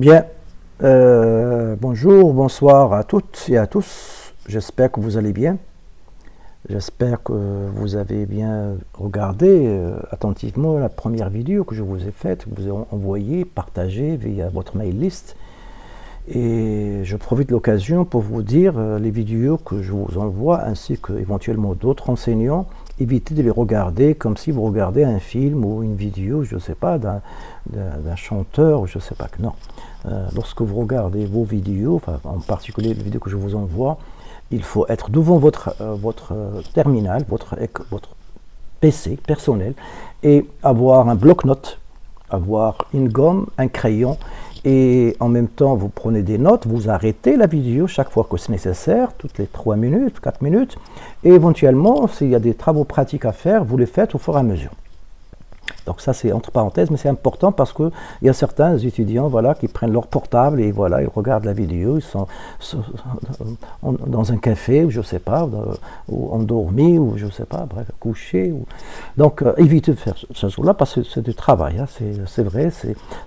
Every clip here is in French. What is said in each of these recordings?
Bien, bonjour, bonsoir à toutes et à tous. J'espère que vous allez bien. J'espère que vous avez bien regardé attentivement la première vidéo que je vous ai faite, que vous avez envoyée, partagée via votre mail list. Et je profite de l'occasion pour vous dire les vidéos que je vous envoie ainsi qu'éventuellement d'autres enseignants. Évitez de les regarder comme si vous regardez un film ou une vidéo, je ne sais pas, d'un chanteur, je ne sais pas que non. Lorsque vous regardez vos vidéos, enfin, en particulier les vidéos que je vous envoie, il faut être devant votre terminal, votre PC personnel et avoir un bloc-notes, avoir une gomme, un crayon et en même temps vous prenez des notes, vous arrêtez la vidéo chaque fois que c'est nécessaire, toutes les 3 minutes, 4 minutes et éventuellement s'il y a des travaux pratiques à faire, vous les faites au fur et à mesure. Donc ça c'est entre parenthèses, mais c'est important parce qu'il y a certains étudiants voilà, qui prennent leur portable et voilà, ils regardent la vidéo, ils sont dans un café, ou je ne sais pas, ou endormis, ou je ne sais pas, bref, couchés. Donc évitez de faire ce jour-là parce que c'est du travail, hein, c'est vrai,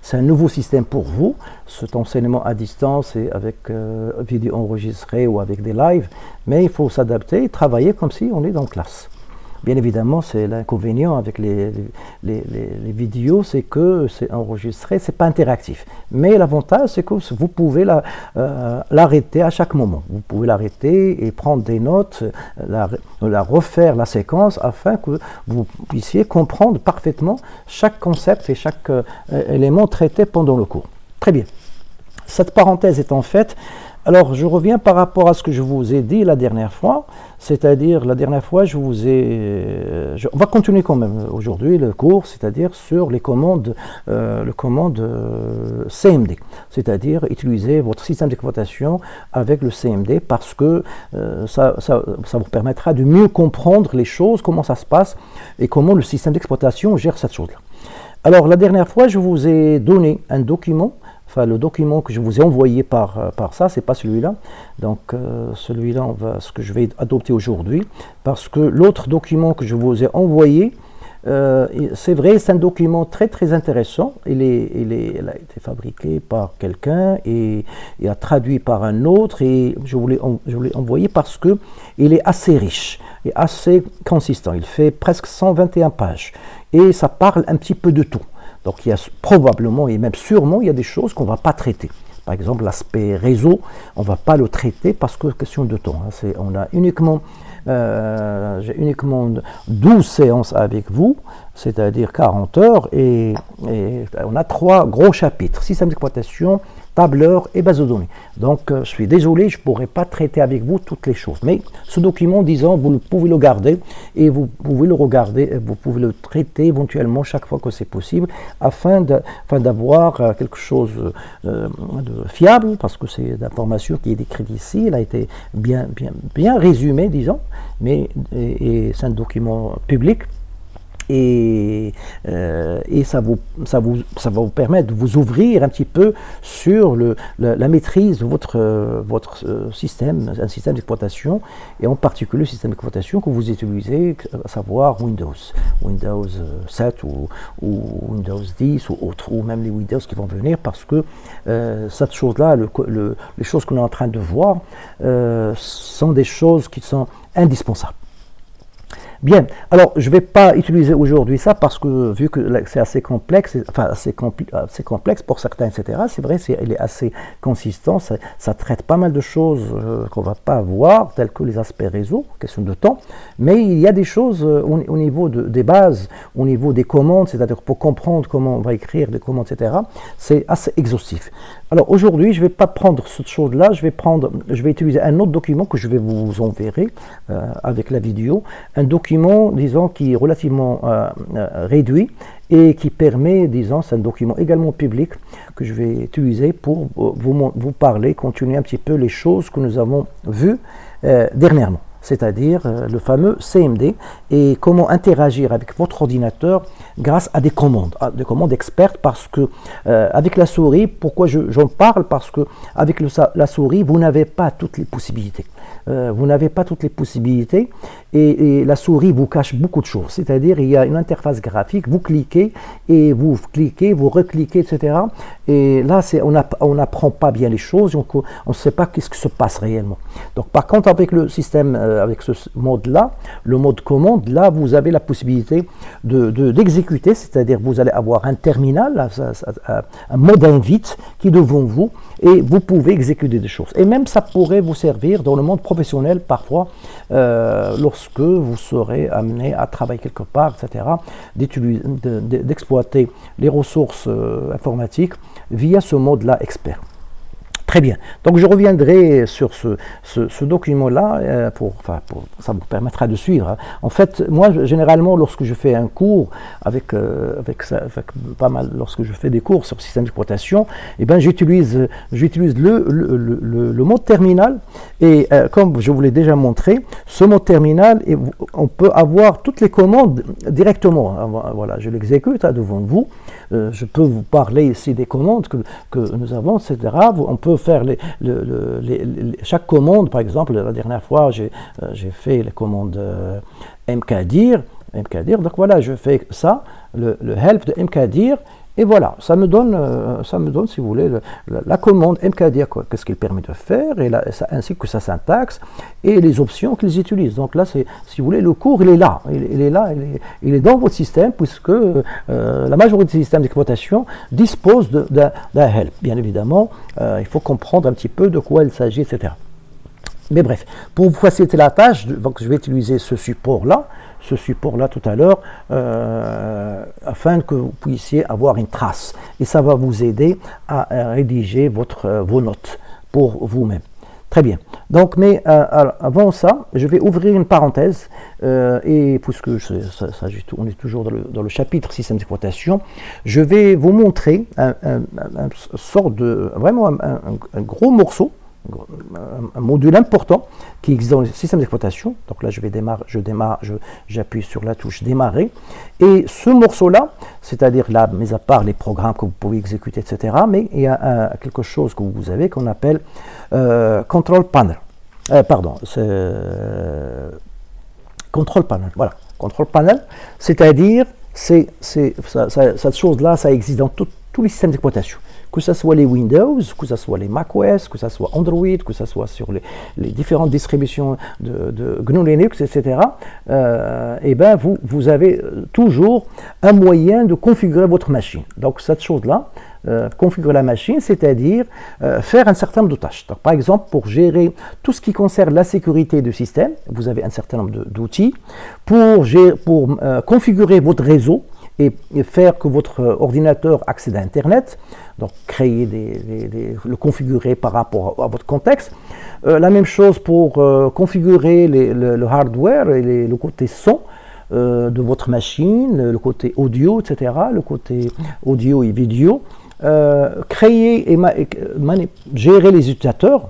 c'est un nouveau système pour vous, cet enseignement à distance et avec vidéo enregistrée ou avec des lives, mais il faut s'adapter et travailler comme si on est dans classe. Bien évidemment, c'est l'inconvénient avec les vidéos, c'est que c'est enregistré, c'est pas interactif. Mais l'avantage, c'est que vous pouvez l'arrêter à chaque moment. Vous pouvez l'arrêter et prendre des notes, refaire la séquence afin que vous puissiez comprendre parfaitement chaque concept et chaque élément traité pendant le cours. Très bien. Cette parenthèse étant faite, alors, je reviens par rapport à ce que je vous ai dit la dernière fois, c'est-à-dire la dernière fois, on va continuer quand même aujourd'hui le cours, c'est-à-dire sur les commandes, CMD, c'est-à-dire utiliser votre système d'exploitation avec le CMD parce que ça vous permettra de mieux comprendre les choses, comment ça se passe et comment le système d'exploitation gère cette chose-là. Alors, la dernière fois, je vous ai donné un document. Enfin, le document que je vous ai envoyé par ça, c'est pas celui-là. Donc, celui-là, ce que je vais adopter aujourd'hui, parce que l'autre document que je vous ai envoyé, c'est vrai, c'est un document très très intéressant. Il a été fabriqué par quelqu'un et a traduit par un autre. Et je vous l'ai envoyé parce que il est assez riche et assez consistant. Il fait presque 121 pages et ça parle un petit peu de tout. Donc il y a probablement et même sûrement il y a des choses qu'on ne va pas traiter. Par exemple l'aspect réseau, on ne va pas le traiter parce que question de temps. Hein. On a j'ai uniquement 12 séances avec vous, c'est-à-dire 40 heures, et on a 3 gros chapitres, système d'exploitation, tableur et base de données. Donc je suis désolé, je ne pourrai pas traiter avec vous toutes les choses. Mais ce document, disons, vous pouvez le garder et vous pouvez le regarder, vous pouvez le traiter éventuellement chaque fois que c'est possible afin d'avoir quelque chose de fiable, parce que c'est l'information qui est décrite ici, elle a été bien résumée, disons, mais c'est un document public. Et ça va vous permettre de vous ouvrir un petit peu sur la maîtrise de votre système, un système d'exploitation, et en particulier le système d'exploitation que vous utilisez, à savoir Windows 7 ou Windows 10 ou autre, ou même les Windows qui vont venir, parce que cette chose-là, les choses qu'on est en train de voir, sont des choses qui sont indispensables. Bien, alors je ne vais pas utiliser aujourd'hui ça parce que vu que c'est assez complexe, enfin assez complexe pour certains, etc. C'est vrai, il est assez consistant, ça traite pas mal de choses qu'on ne va pas voir, telles que les aspects réseau, question de temps, mais il y a des choses au niveau des bases, au niveau des commandes, c'est-à-dire pour comprendre comment on va écrire des commandes, etc. C'est assez exhaustif. Alors aujourd'hui, je ne vais pas prendre cette chose-là, je vais utiliser un autre document que je vais vous enverrer avec la vidéo, un document, disons, qui est relativement réduit et qui permet, disons, c'est un document également public que je vais utiliser pour vous parler, continuer un petit peu les choses que nous avons vues dernièrement. c'est-à-dire le fameux CMD, et comment interagir avec votre ordinateur grâce à des commandes expertes, parce que avec la souris, pourquoi j'en parle? Parce que avec la souris, vous n'avez pas toutes les possibilités. Et la souris vous cache beaucoup de choses, c'est-à-dire il y a une interface graphique, vous cliquez, vous recliquez, etc. Et là, on n'apprend pas bien les choses, on ne sait pas qu'est-ce qui se passe réellement. Donc par contre, avec le système, avec ce mode-là, le mode commande, là, vous avez la possibilité d'exécuter, c'est-à-dire vous allez avoir un terminal, un mode invite qui est devant vous, et vous pouvez exécuter des choses. Et même ça pourrait vous servir dans le monde professionnel parfois, lorsque vous serez amené à travailler quelque part, etc., d'exploiter les ressources informatiques via ce mode-là expert. Très bien. Donc je reviendrai sur ce document-là, ça vous permettra de suivre. Hein. En fait, moi, généralement, lorsque je fais un cours, lorsque je fais des cours sur le système d'exploitation, eh ben, j'utilise le mode terminal, et comme je vous l'ai déjà montré, ce mode terminal, on peut avoir toutes les commandes directement. Voilà, je l'exécute devant vous. Je peux vous parler ici des commandes que nous avons, etc. On peut faire chaque commande. Par exemple, la dernière fois, j'ai fait les commandes mkdir, donc voilà, je fais ça, le help de mkdir, et voilà, ça me donne, si vous voulez, la commande mkdir, qu'est-ce qu'il permet de faire, ainsi que sa syntaxe, et les options qu'ils utilisent. Donc là, si vous voulez, le cours, il est là, il est dans votre système, puisque la majorité des systèmes d'exploitation disposent d'un help. Bien évidemment, il faut comprendre un petit peu de quoi il s'agit, etc. Mais bref, pour vous faciliter la tâche, donc je vais utiliser ce support-là tout à l'heure, afin que vous puissiez avoir une trace. Et ça va vous aider à rédiger vos notes pour vous-même. Très bien. Donc, mais avant ça, je vais ouvrir une parenthèse, et puisque on est toujours dans le chapitre système d'exploitation, je vais vous montrer vraiment un gros morceau, un module important qui existe dans le système d'exploitation. Donc là, j'appuie sur la touche démarrer, et ce morceau-là, c'est-à-dire là, mis à part les programmes que vous pouvez exécuter, etc., mais il y a quelque chose que vous avez qu'on appelle control panel. Control panel. Voilà, control panel, c'est-à-dire cette chose-là, ça existe dans tous les systèmes d'exploitation. Que ce soit les Windows, que ce soit les macOS, que ce soit Android, que ce soit sur les différentes distributions de GNU Linux, etc., et ben vous avez toujours un moyen de configurer votre machine. Donc cette chose-là, configurer la machine, c'est-à-dire faire un certain nombre de tâches. Donc, par exemple, pour gérer tout ce qui concerne la sécurité du système, vous avez un certain nombre d'outils. Pour configurer votre réseau, et faire que votre ordinateur accède à Internet, donc créer le configurer par rapport à votre contexte. La même chose pour configurer le hardware et le côté son de votre machine, le côté audio, etc., le côté audio et vidéo. Créer et gérer les utilisateurs,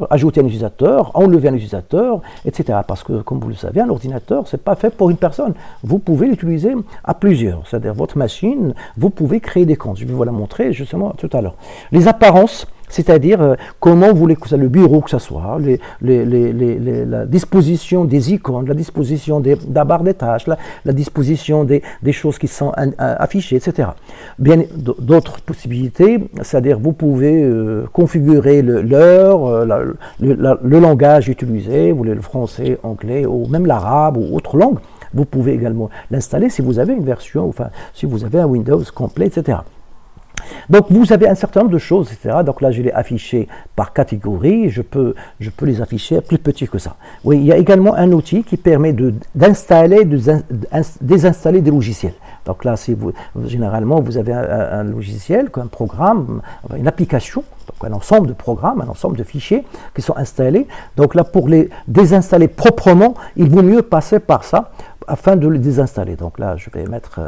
ajouter un utilisateur, enlever un utilisateur, etc. Parce que, comme vous le savez, un ordinateur, ce n'est pas fait pour une personne. Vous pouvez l'utiliser à plusieurs. C'est-à-dire, votre machine, vous pouvez créer des comptes. Je vais vous la montrer justement tout à l'heure. Les apparences, c'est-à-dire comment vous voulez que le bureau que ce soit, la disposition des icônes, la disposition de la barre des tâches, la disposition des choses qui sont affichées, etc. Bien d'autres possibilités, c'est-à-dire vous pouvez configurer l'heure, le langage utilisé, vous voulez le français, anglais, ou même l'arabe ou autre langue. Vous pouvez également l'installer si vous avez une version, enfin si vous avez un Windows complet, etc. Donc vous avez un certain nombre de choses, etc. Donc là je l'ai affiché par catégorie, je peux les afficher plus petits que ça. Oui, il y a également un outil qui permet d'installer, désinstaller des logiciels. Donc là, généralement vous avez un logiciel, un programme, une application, donc un ensemble de programmes, un ensemble de fichiers qui sont installés. Donc là, pour les désinstaller proprement, il vaut mieux passer par ça, afin de le désinstaller. Donc là, je vais mettre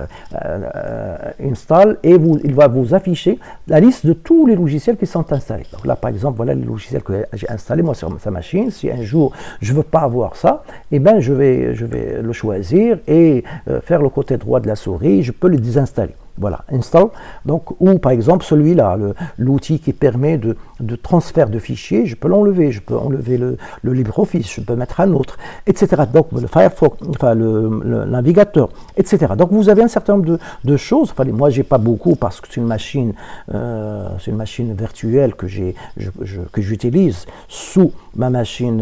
install et il va vous afficher la liste de tous les logiciels qui sont installés. Donc là, par exemple, voilà les logiciels que j'ai installés moi sur sa machine. Si un jour je ne veux pas avoir ça, eh ben, je vais le choisir et faire le côté droit de la souris, je peux le désinstaller. Voilà, install. Donc, ou par exemple celui-là, l'outil qui permet de transfert de fichiers, je peux l'enlever. Je peux enlever le LibreOffice, je peux mettre un autre, etc. Donc le Firefox, enfin le navigateur, etc. Donc vous avez un certain nombre de choses. Enfin, moi j'ai pas beaucoup parce que c'est une machine virtuelle que j'utilise sous ma machine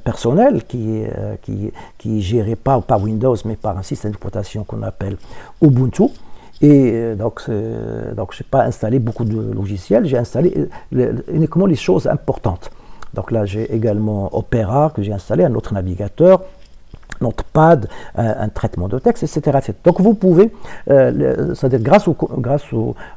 personnelle qui est gérée pas par Windows mais par un système d'exploitation qu'on appelle Ubuntu. Et donc je n'ai pas installé beaucoup de logiciels, j'ai installé uniquement les choses importantes. Donc là, j'ai également Opera que j'ai installé, un autre navigateur, Notepad, un traitement de texte, etc. etc. Donc vous pouvez, c'est-à-dire grâce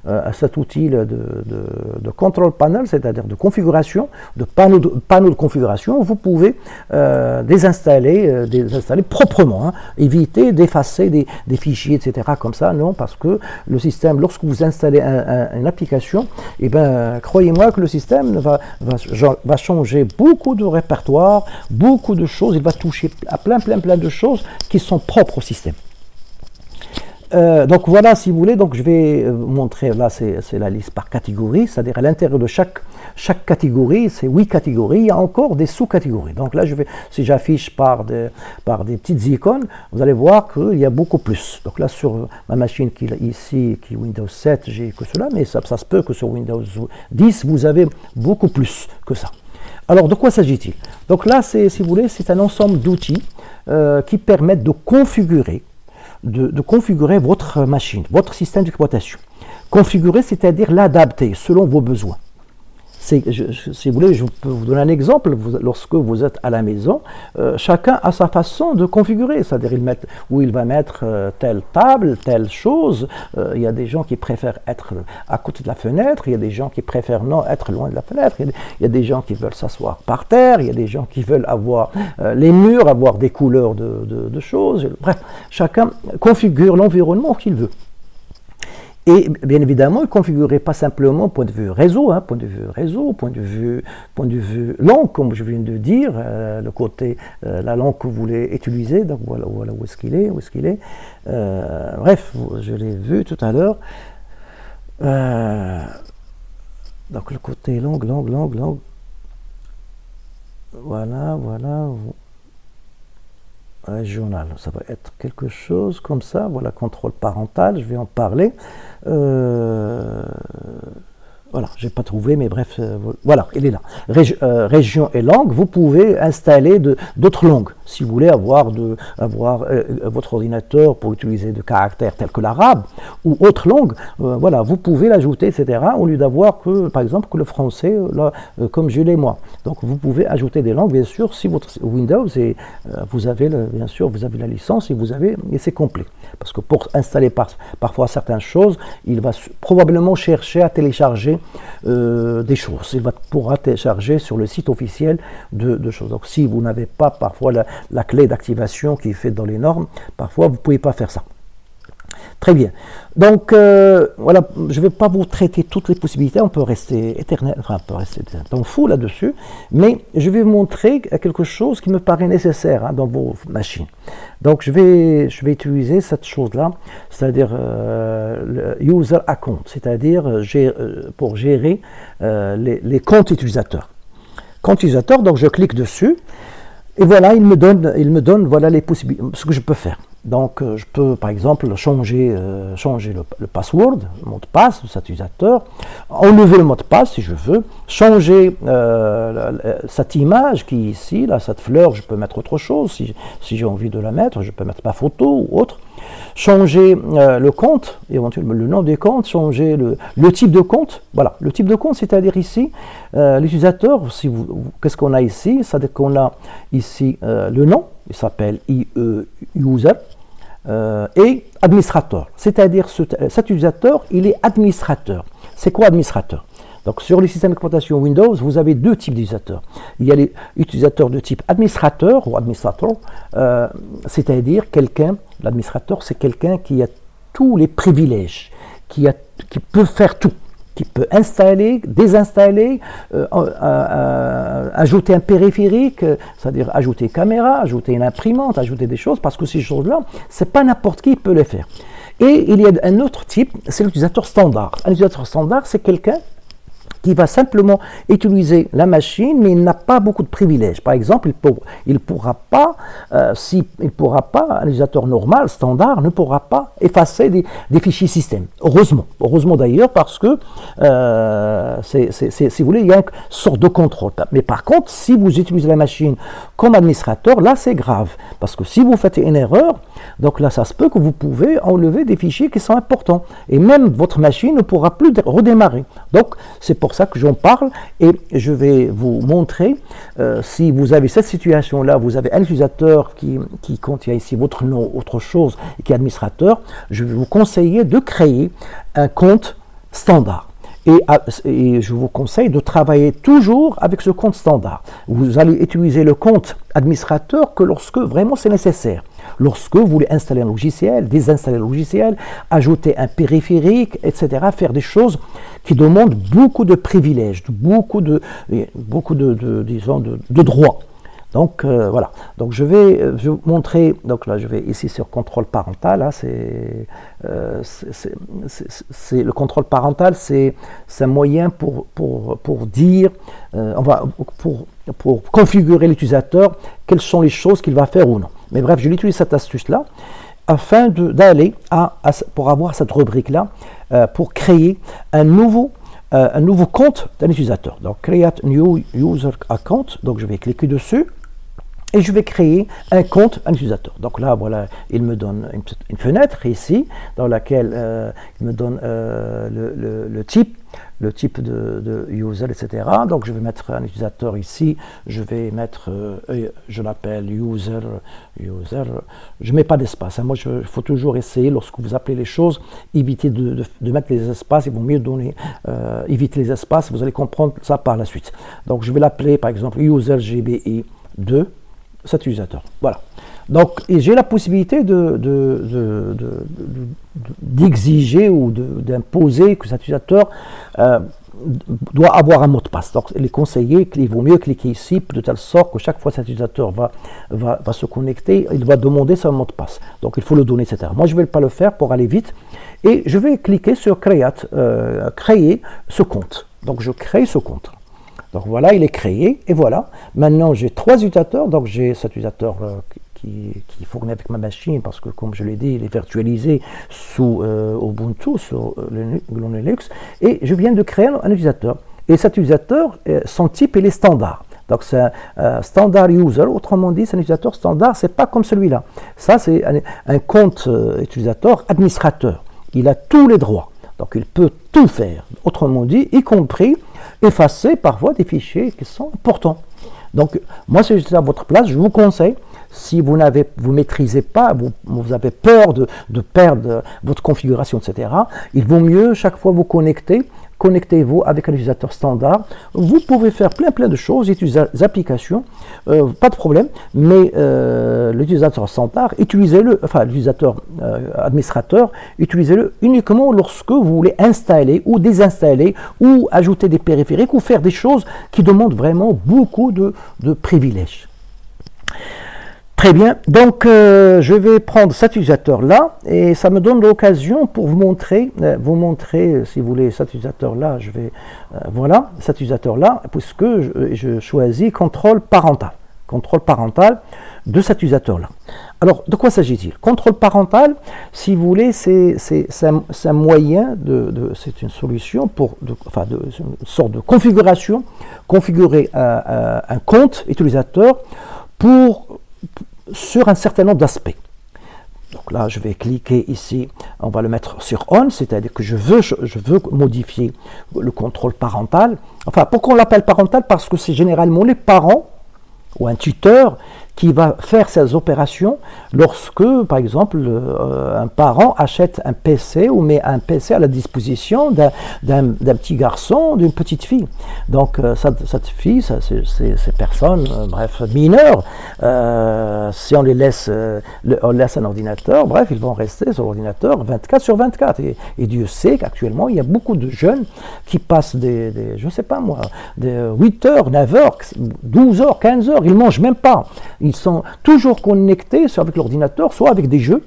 à cet outil de control panel, c'est-à-dire de configuration, de panneau de configuration, vous pouvez désinstaller proprement, hein, éviter d'effacer des fichiers, etc. comme ça, non, parce que le système, lorsque vous installez une application, eh ben, croyez-moi que le système va changer beaucoup de répertoire, beaucoup de choses, il va toucher à plein de choses qui sont propres au système. Donc voilà, si vous voulez, donc je vais vous montrer, là c'est la liste par catégorie, c'est-à-dire à l'intérieur de chaque catégorie, c'est 8 catégories, il y a encore des sous-catégories. Donc là, si j'affiche par des petites icônes, vous allez voir qu'il y a beaucoup plus. Donc là, sur ma machine qui est Windows 7, j'ai que cela, mais ça se peut que sur Windows 10, vous avez beaucoup plus que ça. Alors, de quoi s'agit-il? Donc là, si vous voulez, c'est un ensemble d'outils qui permettent de configurer votre machine, votre système d'exploitation. Configurer, c'est-à-dire l'adapter selon vos besoins. Si vous voulez, je peux vous donner un exemple. Lorsque vous êtes à la maison, chacun a sa façon de configurer. C'est-à-dire, il va mettre telle table, telle chose. Il y a des gens qui préfèrent être à côté de la fenêtre. Il y a des gens qui préfèrent non être loin de la fenêtre. Il y a des gens qui veulent s'asseoir par terre. Il y a des gens qui veulent avoir les murs, avoir des couleurs de choses. Bref, chacun configure l'environnement qu'il veut. Et bien évidemment, il ne configurait pas simplement point de vue réseau, point de vue langue, comme je viens de dire, le côté, la langue que vous voulez utiliser. Donc voilà où est-ce qu'il est, bref, je l'ai vu tout à l'heure. Donc le côté langue. Voilà. Régional, ça va être quelque chose comme ça. Voilà, contrôle parental, je vais en parler. Voilà, je n'ai pas trouvé, mais bref, voilà, il est là. Région et langue, vous pouvez installer d'autres langues. Si vous voulez avoir votre ordinateur pour utiliser de caractères tels que l'arabe ou autre langue, voilà, vous pouvez l'ajouter, etc. Au lieu d'avoir par exemple, que le français, là, comme je l'ai moi. Donc vous pouvez ajouter des langues, bien sûr, si votre Windows, vous avez la licence et c'est complet. Parce que pour installer parfois certaines choses, il va probablement chercher à télécharger des choses. Il pourra télécharger sur le site officiel de choses. Donc si vous n'avez pas parfois la clé d'activation qui est faite dans les normes, parfois vous ne pouvez pas faire ça. Très bien. Donc voilà, je ne vais pas vous traiter toutes les possibilités, on peut rester temps fou là-dessus, mais je vais vous montrer quelque chose qui me paraît nécessaire dans vos machines. Donc je vais utiliser cette chose-là, c'est-à-dire le user account, c'est-à-dire pour gérer les comptes utilisateurs. Compte utilisateur, donc je clique dessus, et voilà, il me donne voilà les possibilités, ce que je peux faire. Donc, je peux, par exemple, changer le password, le mot de passe de cet utilisateur, enlever le mot de passe si je veux, changer cette image qui est ici, là, cette fleur, je peux mettre autre chose si j'ai envie de la mettre, je peux mettre ma photo ou autre, changer le compte, éventuellement le nom des comptes, changer le type de compte. Voilà, le type de compte, c'est-à-dire ici, l'utilisateur, qu'est-ce qu'on a ici? C'est-à-dire qu'on a ici le nom, il s'appelle user, et administrateur. C'est-à-dire cet utilisateur, il est administrateur. C'est quoi administrateur? Donc sur les systèmes d'exploitation Windows, vous avez deux types d'utilisateurs. Il y a les utilisateurs de type administrateur ou administrator, c'est-à-dire l'administrateur c'est quelqu'un qui a tous les privilèges, qui peut faire tout, qui peut installer, désinstaller, ajouter un périphérique, c'est-à-dire ajouter une caméra, ajouter une imprimante, ajouter des choses, parce que ces choses-là, c'est pas n'importe qui peut les faire. Et il y a un autre type, c'est l'utilisateur standard. Un utilisateur standard, c'est quelqu'un qui va simplement utiliser la machine, mais il n'a pas beaucoup de privilèges. Par exemple, il pourra pas, un utilisateur normal, standard, ne pourra pas effacer des fichiers système. Heureusement d'ailleurs, parce que, si vous voulez, il y a une sorte de contrôle. Mais par contre, si vous utilisez la machine comme administrateur, là c'est grave, parce que si vous faites une erreur, donc là ça se peut que vous pouvez enlever des fichiers qui sont importants, et même votre machine ne pourra plus redémarrer. Donc c'est pour ça que j'en parle, et je vais vous montrer, si vous avez cette situation-là, vous avez un utilisateur qui contient ici votre nom, autre chose, et qui est administrateur, je vais vous conseiller de créer un compte standard. Et je vous conseille de travailler toujours avec ce compte standard. Vous allez utiliser le compte administrateur que lorsque vraiment c'est nécessaire. Lorsque vous voulez installer un logiciel, désinstaller un logiciel, ajouter un périphérique, etc., faire des choses qui demandent beaucoup de privilèges, beaucoup de droits. Donc voilà. Donc je vais vous montrer. Donc là, je vais ici sur contrôle parental. Hein, c'est le contrôle parental, c'est un moyen pour dire, pour configurer l'utilisateur, quelles sont les choses qu'il va faire ou non. Mais bref, je utilise cette astuce-là afin d'aller pour avoir cette rubrique-là, pour créer un nouveau compte d'un utilisateur. Donc, Create New User Account. Donc, je vais cliquer dessus et je vais créer un compte d'un utilisateur. Donc là, voilà, il me donne une fenêtre ici dans laquelle il me donne le type de user, etc. Donc je vais mettre un utilisateur ici, je vais mettre, je l'appelle user, je ne mets pas d'espace. Hein. Moi, il faut toujours essayer, lorsque vous appelez les choses, éviter de mettre les espaces, il vaut mieux éviter les espaces, vous allez comprendre ça par la suite. Donc je vais l'appeler par exemple user GBI 2, cet utilisateur. Voilà. Donc, j'ai la possibilité d'exiger ou d'imposer que cet utilisateur doit avoir un mot de passe. Donc, il est conseillé qu'il vaut mieux cliquer ici, de telle sorte que chaque fois que cet utilisateur va se connecter, il va demander son mot de passe. Donc, il faut le donner, etc. Moi, je ne vais pas le faire pour aller vite. Et je vais cliquer sur créer ce compte. Donc, je crée ce compte. Donc voilà, il est créé, et voilà. Maintenant, j'ai 3 utilisateurs. Donc j'ai cet utilisateur qui est fourni avec ma machine, parce que comme je l'ai dit, il est virtualisé sous Ubuntu, sur Linux, et je viens de créer un utilisateur. Et cet utilisateur, son type, il est standard. Donc c'est un standard user, autrement dit, c'est un utilisateur standard, c'est pas comme celui-là. Ça, c'est un compte utilisateur administrateur. Il a tous les droits. Donc il peut tout faire, autrement dit, y compris effacer parfois des fichiers qui sont importants. Donc moi, si j'étais à votre place, je vous conseille, si vous maîtrisez pas, vous avez peur de perdre votre configuration, etc., il vaut mieux chaque fois vous connectez-vous avec un utilisateur standard. Vous pouvez faire plein de choses, utiliser des applications, pas de problème, mais l'utilisateur standard, l'utilisateur administrateur, utilisez-le uniquement lorsque vous voulez installer ou désinstaller ou ajouter des périphériques ou faire des choses qui demandent vraiment beaucoup de privilèges. Très bien, donc je vais prendre cet utilisateur-là et ça me donne l'occasion pour vous montrer, si vous voulez, cet utilisateur-là, voilà, cet utilisateur-là, puisque je choisis contrôle parental de cet utilisateur-là. Alors, de quoi s'agit-il? Contrôle parental, si vous voulez, c'est un moyen, c'est une solution une sorte de configuration, configurer un compte utilisateur sur un certain nombre d'aspects. Donc là, je vais cliquer ici, on va le mettre sur On, c'est-à-dire que je veux modifier le contrôle parental. Enfin, pourquoi on l'appelle parental? Parce que c'est généralement les parents ou un tuteur qui va faire ces opérations lorsque, par exemple, un parent achète un PC ou met un PC à la disposition d'un petit garçon, d'une petite fille. Donc, cette fille, ces personnes, bref, mineures, si on les laisse, on laisse un ordinateur, bref, ils vont rester sur l'ordinateur 24 sur 24. Et Dieu sait qu'actuellement, il y a beaucoup de jeunes qui passent je ne sais pas moi, des 8 heures, 9 heures, 12 heures, 15 heures, ils ne mangent même pas. Ils sont toujours connectés soit avec l'ordinateur, soit avec des jeux,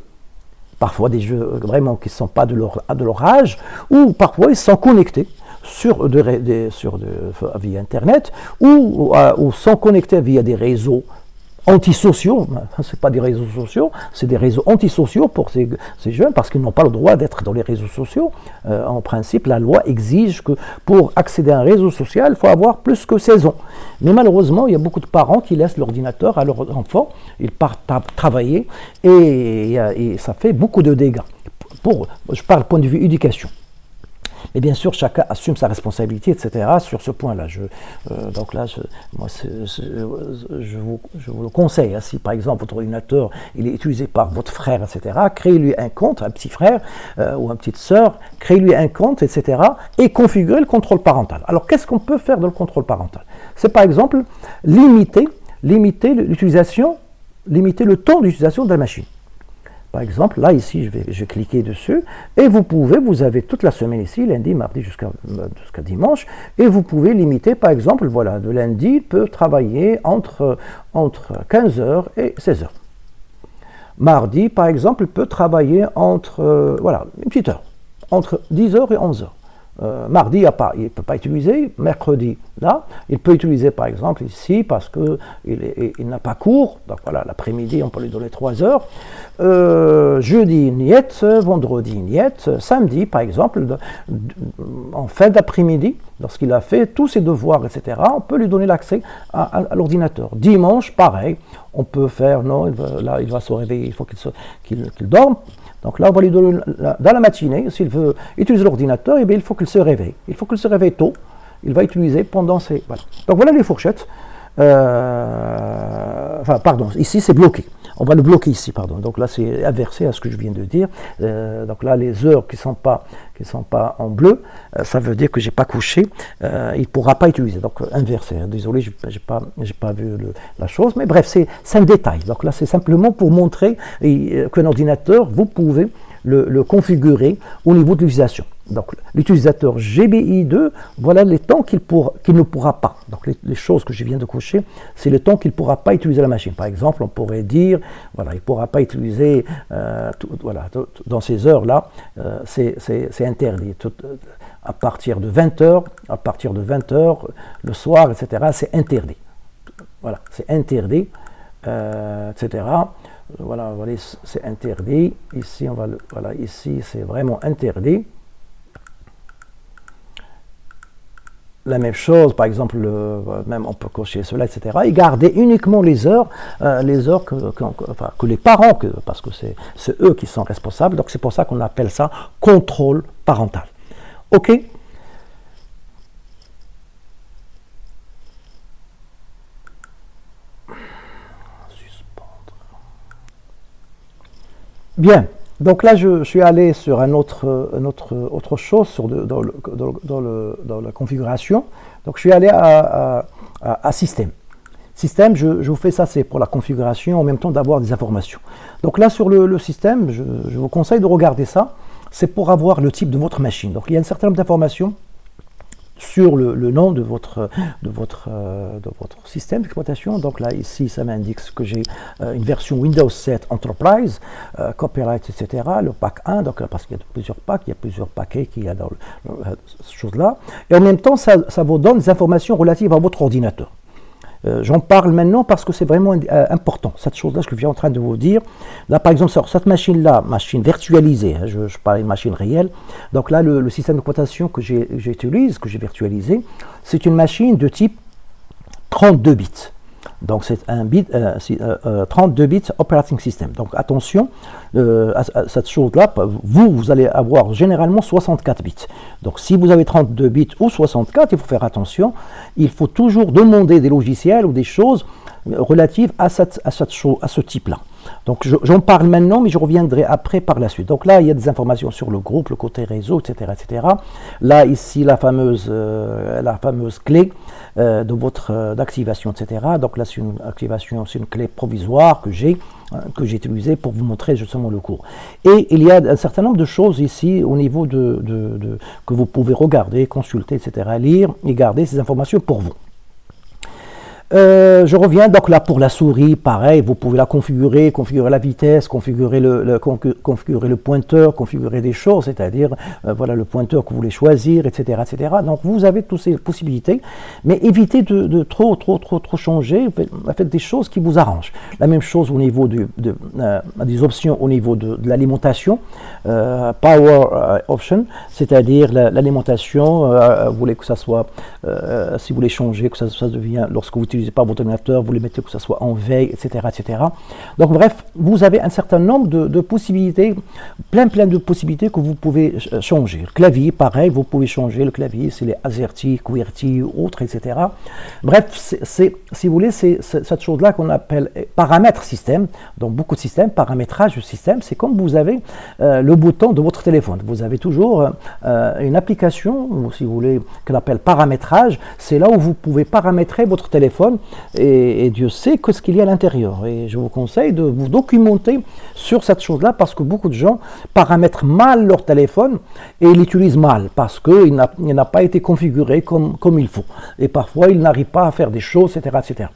parfois des jeux vraiment qui ne sont pas de leur âge, ou parfois ils sont connectés via Internet, ou sont connectés via des réseaux antisociaux, c'est pas des réseaux sociaux, c'est des réseaux antisociaux pour ces jeunes parce qu'ils n'ont pas le droit d'être dans les réseaux sociaux. En principe, la loi exige que pour accéder à un réseau social, il faut avoir plus que 16 ans. Mais malheureusement, il y a beaucoup de parents qui laissent l'ordinateur à leurs enfants, ils partent travailler et ça fait beaucoup de dégâts. Je parle du point de vue éducation. Et bien sûr, chacun assume sa responsabilité, etc. sur ce point-là. Donc là, je vous le conseille. Hein, si par exemple votre ordinateur il est utilisé par votre frère, etc., créez-lui un compte, un petit frère ou une petite sœur, créez-lui un compte, etc. et configurez le contrôle parental. Alors qu'est-ce qu'on peut faire dans le contrôle parental? C'est par exemple limiter l'utilisation, limiter le temps d'utilisation de la machine. Par exemple, là, ici, je vais cliquer dessus, et vous avez toute la semaine ici, lundi, mardi jusqu'à dimanche, et vous pouvez limiter, par exemple, voilà, de lundi, il peut travailler entre 15h et 16h. Mardi, par exemple, il peut travailler voilà, une petite heure, entre 10h et 11h. Mardi, il ne peut pas utiliser. Mercredi, là, il peut utiliser par exemple ici parce qu'il n'a pas cours. Donc voilà, l'après-midi, on peut lui donner 3 heures. Jeudi, niet. Vendredi, niet. Samedi, par exemple, en fin d'après-midi, lorsqu'il a fait tous ses devoirs, etc., on peut lui donner l'accès à l'ordinateur. Dimanche, pareil, on peut faire, non, il va se réveiller, il faut qu'il dorme. Donc là, on va lui donner, dans la matinée, s'il veut utiliser l'ordinateur, eh bien, il faut qu'il se réveille. Il faut qu'il se réveille tôt. Il va utiliser pendant ces... Voilà. Donc voilà les fourchettes. Pardon, ici c'est bloqué. On va le bloquer ici, pardon. Donc là, c'est inversé à ce que je viens de dire. Donc là, les heures qui sont pas en bleu, ça veut dire que j'ai pas couché. Il pourra pas utiliser. Donc inversé. Désolé, j'ai pas vu la chose. Mais bref, c'est un détail. Donc là, c'est simplement pour montrer qu'un ordinateur, vous pouvez le configurer au niveau de l'utilisation. Donc l'utilisateur GBI2, voilà les temps qu'il ne pourra pas. Donc les choses que je viens de cocher, c'est le temps qu'il ne pourra pas utiliser la machine. Par exemple, on pourrait dire, voilà, il ne pourra pas utiliser, dans ces heures-là, c'est interdit. À partir de 20h, le soir, etc., c'est interdit. Voilà, c'est interdit, etc. Voilà, c'est interdit. Ici, ici, c'est vraiment interdit. La même chose, par exemple, même on peut cocher cela, etc. Et garder uniquement les heures que les parents, parce que c'est eux qui sont responsables. Donc c'est pour ça qu'on appelle ça contrôle parental. OK? Bien. Donc là, je suis allé sur autre chose dans la configuration. Donc je suis allé à système. Système, je vous fais ça, c'est pour la configuration, en même temps d'avoir des informations. Donc là, sur le système, je vous conseille de regarder ça. C'est pour avoir le type de votre machine. Donc il y a un certain nombre d'informations sur le nom de votre système d'exploitation. Donc là, ici, ça m'indique que j'ai une version Windows 7 Enterprise, Copyright, etc. Le pack 1, donc, parce qu'il y a plusieurs packs, il y a plusieurs paquets qu'il y a dans cette chose-là. Et en même temps, ça vous donne des informations relatives à votre ordinateur. J'en parle maintenant parce que c'est vraiment important, cette chose-là, ce que je viens en train de vous dire. Là, par exemple, sur cette machine-là, machine virtualisée, hein, je parle de machine réelle. Donc là, le système d'exploitation que j'utilise, que j'ai virtualisé, c'est une machine de type 32 bits. Donc c'est un 32 bits operating system. Donc attention à cette chose-là, vous allez avoir généralement 64 bits. Donc si vous avez 32 bits ou 64, il faut faire attention. Il faut toujours demander des logiciels ou des choses relatives à ce type-là. Donc j'en parle maintenant, mais je reviendrai après par la suite. Donc là, il y a des informations sur le groupe, le côté réseau, etc. etc. Là, ici, la fameuse clé de votre d'activation, etc. Donc là, c'est une activation, c'est une clé provisoire que j'ai utilisée pour vous montrer justement le cours. Et il y a un certain nombre de choses ici au niveau que vous pouvez regarder, consulter, etc. Lire et garder ces informations pour vous. Je reviens donc là pour la souris, pareil, vous pouvez la configurer la vitesse, configurer le pointeur, configurer des choses, c'est-à-dire voilà le pointeur que vous voulez choisir, etc., etc. Donc vous avez toutes ces possibilités, mais évitez de trop changer, faites des choses qui vous arrangent. La même chose au niveau des options au niveau de l'alimentation, power option, c'est-à-dire l'alimentation, vous voulez que ça soit, si vous voulez changer, que ça devient, lorsque vous utilisez pas votre ordinateur, vous les mettez que ça soit en veille, etc., etc. Donc bref, vous avez un certain nombre de possibilités, plein de possibilités que vous pouvez changer. Le clavier, pareil, vous pouvez changer le clavier, c'est les AZERTY, QWERTY, autres, etc. Bref, si vous voulez, c'est cette chose-là qu'on appelle paramètre système. Donc beaucoup de systèmes, paramétrage du système, c'est comme vous avez le bouton de votre téléphone. Vous avez toujours une application, ou si vous voulez, qu'on appelle paramétrage. C'est là où vous pouvez paramétrer votre téléphone et Dieu sait ce qu'il y a à l'intérieur. Et je vous conseille de vous documenter sur cette chose-là parce que beaucoup de gens paramètrent mal leur téléphone et l'utilisent mal parce qu'il n'a pas été configuré comme il faut. Et parfois, ils n'arrivent pas à faire des choses, etc., etc.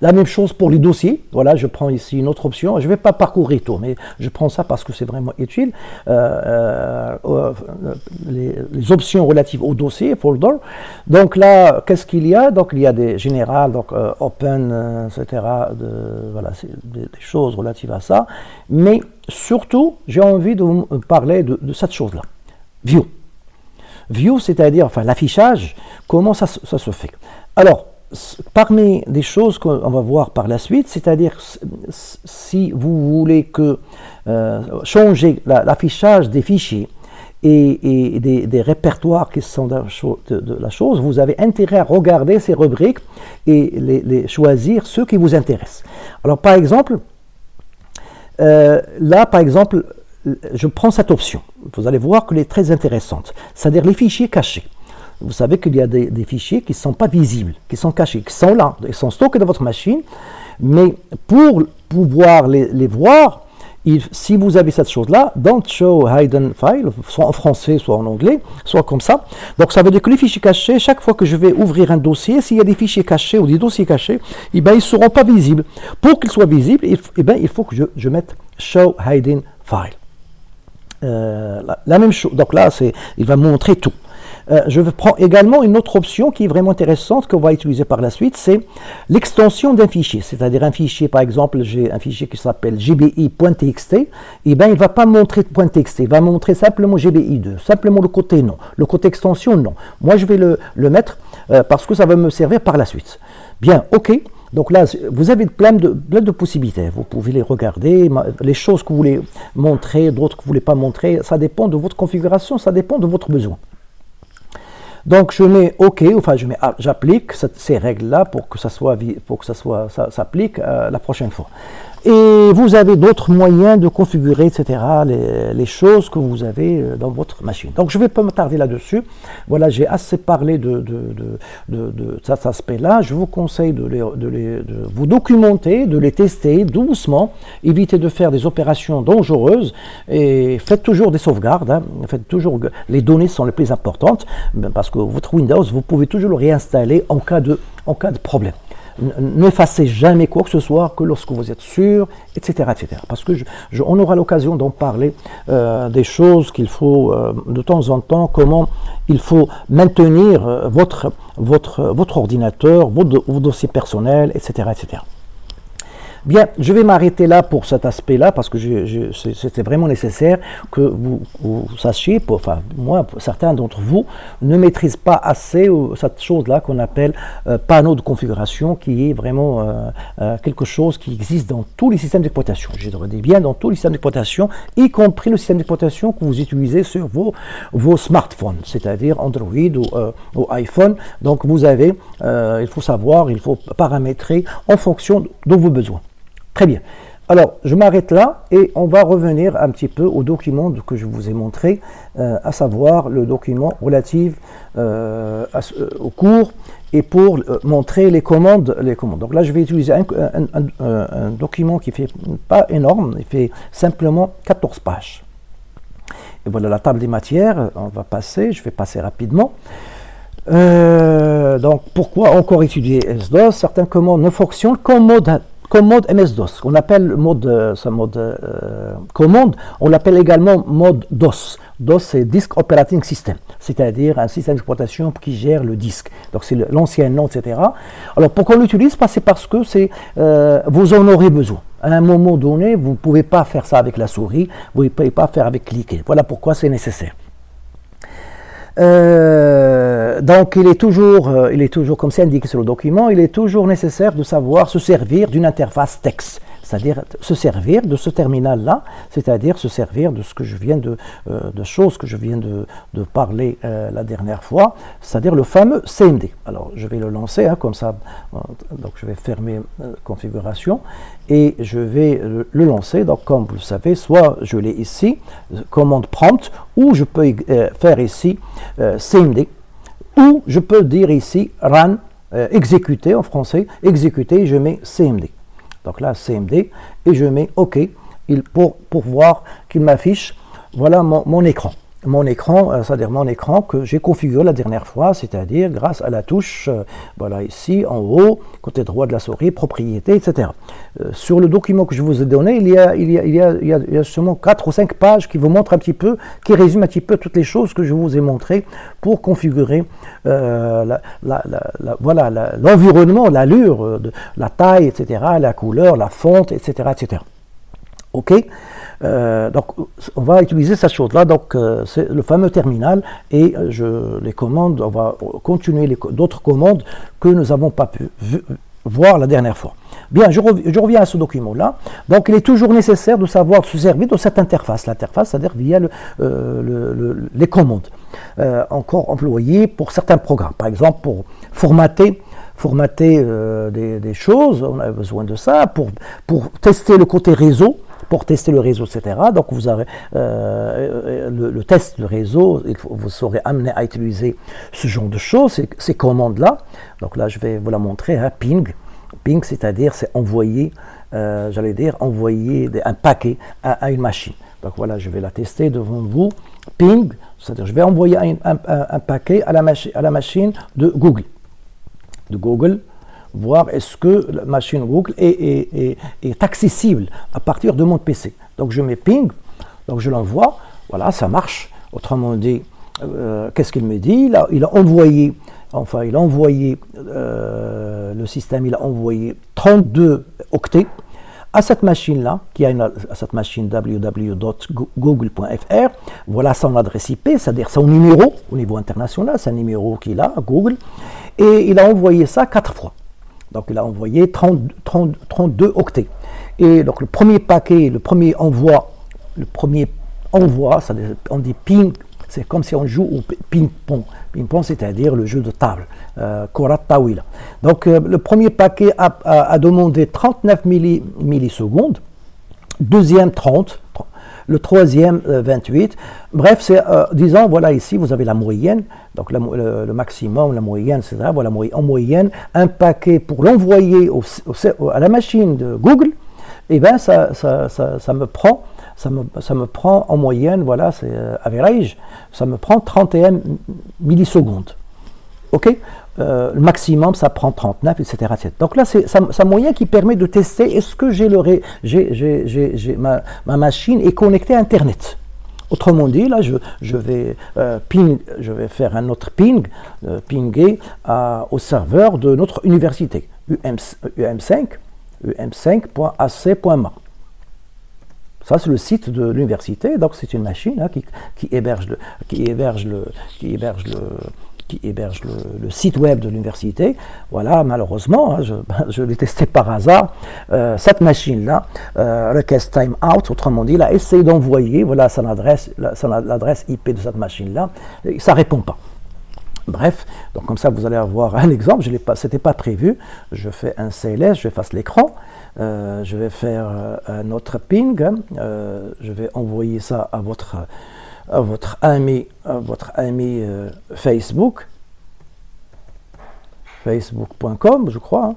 La même chose pour les dossiers. Voilà, je prends ici une autre option. Je ne vais pas parcourir tout, mais je prends ça parce que c'est vraiment utile. Les options relatives au dossier, folder. Donc là, qu'est-ce qu'il y a? Donc il y a des générales, donc open, etc. Voilà, c'est des choses relatives à ça. Mais surtout, j'ai envie de vous parler de cette chose-là. View. View, c'est-à-dire, enfin, l'affichage, comment ça se fait? Alors, parmi des choses qu'on va voir par la suite, c'est-à-dire si vous voulez changer l'affichage des fichiers et des répertoires qui sont de la chose, vous avez intérêt à regarder ces rubriques et choisir ceux qui vous intéressent. Alors par exemple, je prends cette option. Vous allez voir qu'elle est très intéressante, c'est-à-dire les fichiers cachés. Vous savez qu'il y a des fichiers qui ne sont pas visibles, qui sont cachés, qui sont là, ils sont stockés dans votre machine, mais pour pouvoir les voir, si vous avez cette chose-là, don't show hidden file, soit en français, soit en anglais, soit comme ça. Donc ça veut dire que les fichiers cachés, chaque fois que je vais ouvrir un dossier, s'il y a des fichiers cachés ou des dossiers cachés, ils ne seront pas visibles. Pour qu'ils soient visibles, il faut que je mette show hidden file. La même chose, donc là, il va montrer tout. Je prends également une autre option qui est vraiment intéressante qu'on va utiliser par la suite, c'est l'extension d'un fichier. C'est-à-dire un fichier, par exemple, j'ai un fichier qui s'appelle gbi.txt, et bien il ne va pas montrer .txt, il va montrer simplement gbi2, simplement le côté non. Le côté extension, non. Moi, je vais le mettre parce que ça va me servir par la suite. Bien, ok. Donc là, vous avez plein de possibilités. Vous pouvez les regarder, les choses que vous voulez montrer, d'autres que vous ne voulez pas montrer. Ça dépend de votre configuration, ça dépend de votre besoin. Donc je mets OK, enfin j'applique ces règles-là pour que ça s'applique la prochaine fois. Et vous avez d'autres moyens de configurer, etc., les choses que vous avez dans votre machine. Donc je ne vais pas m'attarder là-dessus. Voilà, j'ai assez parlé de cet aspect-là. Je vous conseille de vous documenter, de les tester doucement. Évitez de faire des opérations dangereuses et faites toujours des sauvegardes. Hein. Faites toujours, les données sont les plus importantes parce que votre Windows, vous pouvez toujours le réinstaller en cas de problème. N'effacez jamais quoi que ce soit que lorsque vous êtes sûr, etc. etc. Parce que on aura l'occasion d'en parler des choses qu'il faut de temps en temps, comment il faut maintenir votre ordinateur, vos dossiers personnels, etc. etc. Bien, je vais m'arrêter là pour cet aspect-là parce que c'était vraiment nécessaire que vous sachiez, enfin moi, certains d'entre vous ne maîtrisent pas assez cette chose-là qu'on appelle panneau de configuration, qui est vraiment quelque chose qui existe dans tous les systèmes d'exploitation. Je dis bien dans tous les systèmes d'exploitation, y compris le système d'exploitation que vous utilisez sur vos smartphones, c'est-à-dire Android ou iPhone. Donc vous avez, il faut savoir, il faut paramétrer en fonction de vos besoins. Très bien. Alors, je m'arrête là et on va revenir un petit peu au document que je vous ai montré, à savoir le document relatif au cours et pour montrer les commandes. Donc là, je vais utiliser un document qui ne fait pas énorme, il fait simplement 14 pages. Et voilà la table des matières, je vais passer rapidement. Donc, pourquoi encore étudier MS-DOS? Certaines commandes ne fonctionnent qu'en mode MS-DOS. On appelle ce mode commande, on l'appelle également mode DOS. DOS, c'est Disk Operating System, c'est-à-dire un système d'exploitation qui gère le disque. Donc, c'est l'ancien nom, etc. Alors, pourquoi on l'utilise? C'est parce que vous en aurez besoin. À un moment donné, vous ne pouvez pas faire ça avec la souris, vous ne pouvez pas faire avec cliquer. Voilà pourquoi c'est nécessaire. Donc il est toujours, comme c'est indiqué sur le document, il est toujours nécessaire de savoir se servir d'une interface texte, c'est-à-dire se servir de ce terminal-là, c'est-à-dire se servir de ce que je viens de choses que je viens de parler la dernière fois, c'est-à-dire le fameux CMD. Alors je vais le lancer comme ça, donc je vais fermer configuration et je vais le lancer. Donc comme vous le savez, soit je l'ai ici, commande prompt, ou je peux faire ici CMD, ou je peux dire ici run, exécuter en français, exécuter, je mets CMD. Donc là, CMD, et je mets OK pour voir qu'il m'affiche, voilà mon écran. C'est-à-dire mon écran que j'ai configuré la dernière fois, c'est-à-dire grâce à la touche, voilà ici, en haut, côté droit de la souris, propriété, etc. Sur le document que je vous ai donné, il y a seulement 4 ou 5 pages qui vous montrent un petit peu, qui résument un petit peu toutes les choses que je vous ai montrées pour configurer l'environnement, l'allure, la taille, etc., la couleur, la fonte, etc., etc. OK, donc on va utiliser cette chose-là, donc c'est le fameux terminal et les commandes, on va continuer d'autres commandes que nous n'avons pas pu voir la dernière fois. Bien, je reviens à ce document-là. Donc il est toujours nécessaire de savoir se servir de cette interface. L'interface, c'est-à-dire via les commandes encore employées pour certains programmes. Par exemple, pour formater des choses, on a besoin de ça, pour tester le côté réseau, etc. Donc vous avez le test de réseau, vous serez amené à utiliser ce genre de choses, ces commandes-là. Donc là, je vais vous la montrer, ping. Ping, c'est-à-dire c'est envoyer, envoyer un paquet à une machine. Donc voilà, je vais la tester devant vous. Ping, c'est-à-dire je vais envoyer un paquet à la machine de Google. Voir est-ce que la machine Google est accessible à partir de mon PC. Donc je mets ping, donc je l'envoie, voilà, ça marche. Autrement dit, qu'est-ce qu'il me dit? Il a envoyé, le système, il a envoyé 32 octets à cette machine-là, à cette machine www.google.fr. Voilà son adresse IP, c'est-à-dire son numéro au niveau international, c'est un numéro qu'il a à Google, et il a envoyé ça 4 fois. Donc il a envoyé 32 octets. Et donc le premier paquet, le premier envoi, on dit ping, c'est comme si on joue au ping-pong. Ping-pong, c'est-à-dire le jeu de table, Korat Tawila. Donc le premier paquet a demandé 39 millisecondes, deuxième 30, le troisième 28. Bref, disons, voilà ici, vous avez la moyenne, donc le maximum, la moyenne, etc. Voilà, en moyenne, un paquet pour l'envoyer à la machine de Google, et bien ça me prend en moyenne, voilà, c'est average, ça me prend 31 millisecondes. OK, le maximum, ça prend 39, etc. Donc là, c'est sa moyen qui permet de tester est-ce que ma machine est connectée à Internet. Autrement dit, là, je vais faire un autre pinguer au serveur de notre université, UM5, um5.ac.ma. Ça, c'est le site de l'université. Donc, c'est une machine qui héberge le site web de l'université. Voilà, malheureusement, je l'ai testé par hasard. Cette machine-là, Request Timeout, autrement dit, il a essayé d'envoyer, voilà l'adresse IP de cette machine-là, et ça ne répond pas. Bref, donc comme ça vous allez avoir un exemple, ce n'était pas prévu, je fais un CLS, j'efface l'écran, je vais faire un autre ping, je vais envoyer ça à votre ami Facebook, facebook.com je crois. Hein.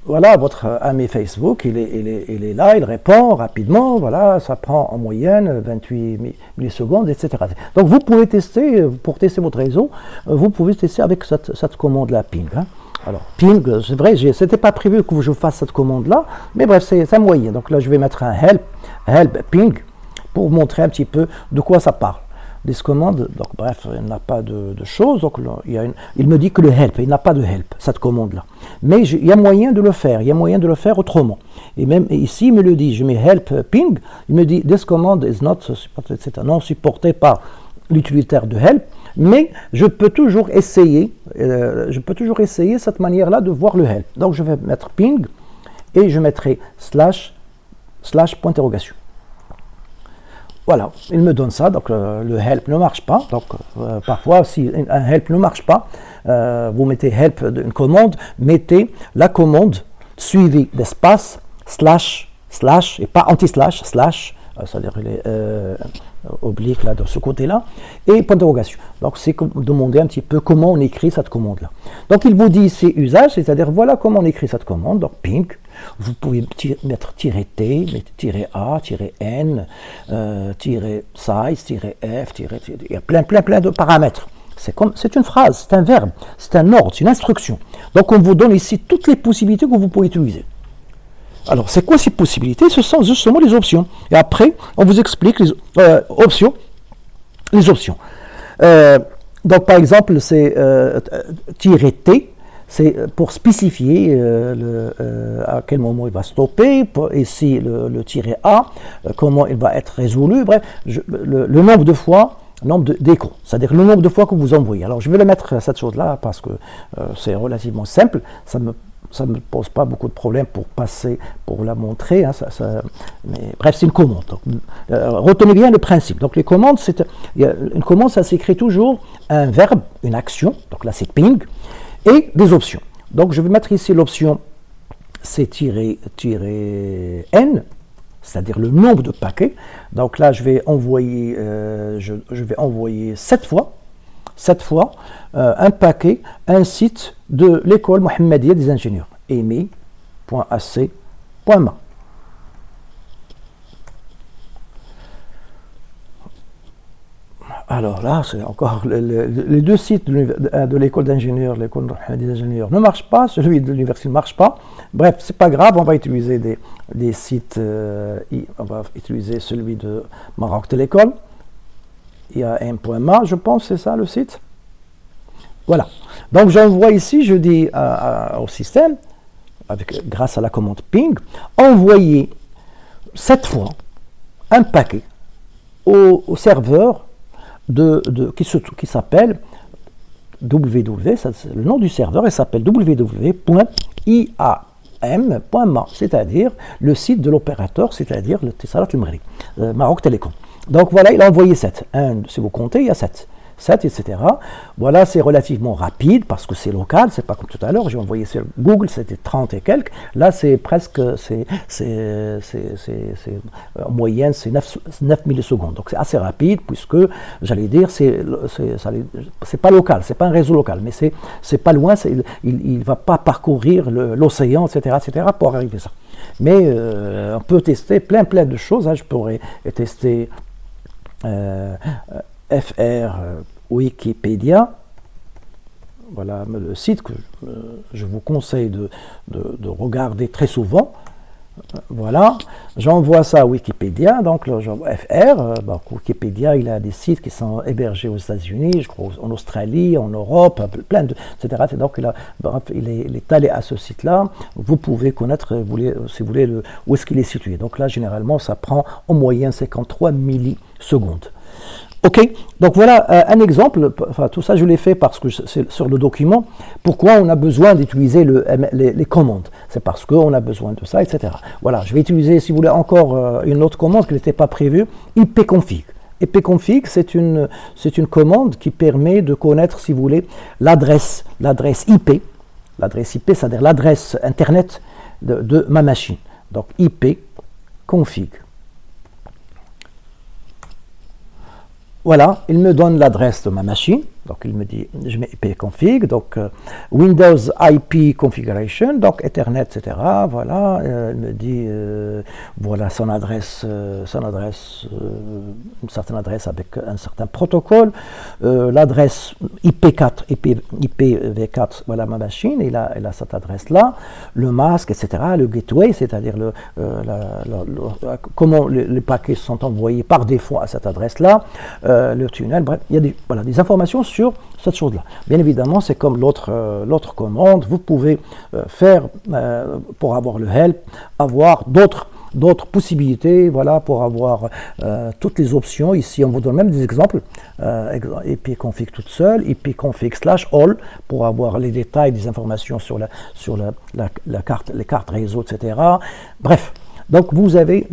Voilà, votre ami Facebook, il est là, il répond rapidement, voilà, ça prend en moyenne 28 millisecondes, etc. Donc vous pouvez tester, pour tester votre réseau, vous pouvez tester avec cette commande-là, ping. Hein. Alors, ping, c'est vrai, c'était pas prévu que je fasse cette commande-là, mais bref, c'est un moyen. Donc là, je vais mettre un help ping, pour vous montrer un petit peu de quoi ça parle. This commande, donc bref, il n'a pas de choses, donc il me dit que le help, il n'a pas de help, cette commande-là. Mais il y a moyen de le faire, autrement. Et même ici, il me le dit, je mets help ping, il me dit, this command is not, c'est non supporté par l'utilitaire de help, mais je peux toujours essayer cette manière-là de voir le help. Donc je vais mettre ping, et je mettrai slash point d'interrogation. Voilà, il me donne ça, donc le help ne marche pas. Donc parfois, si un help ne marche pas, vous mettez help d'une commande, mettez la commande suivie d'espace, slash, et pas anti-slash, slash, c'est-à-dire les obliques là de ce côté-là, et point d'interrogation. Donc c'est demander un petit peu comment on écrit cette commande-là. Donc il vous dit ses usages, c'est-à-dire voilà comment on écrit cette commande, donc ping. Vous pouvez mettre -t, -a, -n, -size, -f, il y a plein de paramètres. C'est une phrase, c'est un verbe, c'est un ordre, c'est une instruction. Donc on vous donne ici toutes les possibilités que vous pouvez utiliser. Alors c'est quoi ces possibilités? Ce sont justement les options. Et après, on vous explique les options. Donc par exemple, c'est -t. C'est pour spécifier à quel moment il va stopper, ici le -a, comment il va être résolu, bref, le nombre de fois, d'échos, c'est-à-dire le nombre de fois que vous envoyez. Alors je vais le mettre cette chose-là parce que c'est relativement simple, ça me pose pas beaucoup de problèmes pour la montrer, hein, mais bref, c'est une commande. Donc, retenez bien le principe. Donc les commandes, une commande, ça s'écrit toujours un verbe, une action, donc là c'est ping, et des options. Donc je vais mettre ici l'option c'est -n, c'est-à-dire le nombre de paquets. Donc là je vais envoyer, 7 fois un paquet à un site de l'école Mohammedia des ingénieurs, emi.ac.ma. Alors là, c'est encore les deux sites de l'école d'ingénieurs, l'école des ingénieurs ne marchent pas, celui de l'université ne marche pas. Bref, c'est pas grave, on va utiliser des sites, on va utiliser celui de Maroc Télécom, IAM.ma, je pense, c'est ça le site. Voilà. Donc j'envoie ici, je dis au système, grâce à la commande ping, envoyer 7 fois un paquet au serveur qui s'appelle www, le nom du serveur, il s'appelle www.iam.ma, c'est-à-dire le site de l'opérateur, c'est-à-dire le Tissalat al-Maghrib, Maroc Télécom. Donc voilà, il a envoyé 7. Si vous comptez, il y a 7, etc. Voilà, c'est relativement rapide parce que c'est local, c'est pas comme tout à l'heure, j'ai envoyé sur Google, c'était 30 et quelques. Là, c'est presque, en moyenne, c'est 9 millisecondes. Donc c'est assez rapide puisque, j'allais dire, c'est pas local, c'est pas un réseau local, mais c'est pas loin, il va pas parcourir l'océan, etc., pour arriver à ça. Mais on peut tester plein de choses, hein. Je pourrais tester FR Wikipédia, voilà le site que je vous conseille de regarder très souvent. Voilà, j'envoie ça à Wikipédia, donc j'envoie FR. Wikipédia, il a des sites qui sont hébergés aux États-Unis, je crois en Australie, en Europe, plein de, etc. Et donc il est allé à ce site-là. Vous pouvez connaître, si vous voulez, où est-ce qu'il est situé. Donc là, généralement, ça prend en moyenne 53 millisecondes. Ok, donc voilà un exemple, enfin tout ça je l'ai fait parce que c'est sur le document. Pourquoi on a besoin d'utiliser les commandes? C'est parce qu'on a besoin de ça, etc. Voilà, je vais utiliser, si vous voulez, encore une autre commande qui n'était pas prévue, ipconfig. Ipconfig, c'est une commande qui permet de connaître, si vous voulez, l'adresse IP. L'adresse IP, c'est-à-dire l'adresse Internet de ma machine. Donc ipconfig. Voilà, il me donne l'adresse de ma machine. Donc il me dit, je mets ipconfig, donc Windows IP configuration, donc Ethernet, etc. Voilà, il me dit, voilà son adresse, une certaine adresse avec un certain protocole, l'adresse IP4, IPv4, voilà ma machine, il a cette adresse-là, le masque, etc., le gateway, c'est-à-dire comment les paquets sont envoyés par défaut à cette adresse-là, le tunnel, bref, il y a des informations sur cette chose-là. Bien évidemment, c'est comme l'autre commande, vous pouvez faire, pour avoir le help, avoir d'autres possibilités, voilà, pour avoir toutes les options. Ici, on vous donne même des exemples. ipconfig toute seule, ipconfig/all, pour avoir les détails des informations sur la carte, les cartes réseau, etc. Bref. Donc vous avez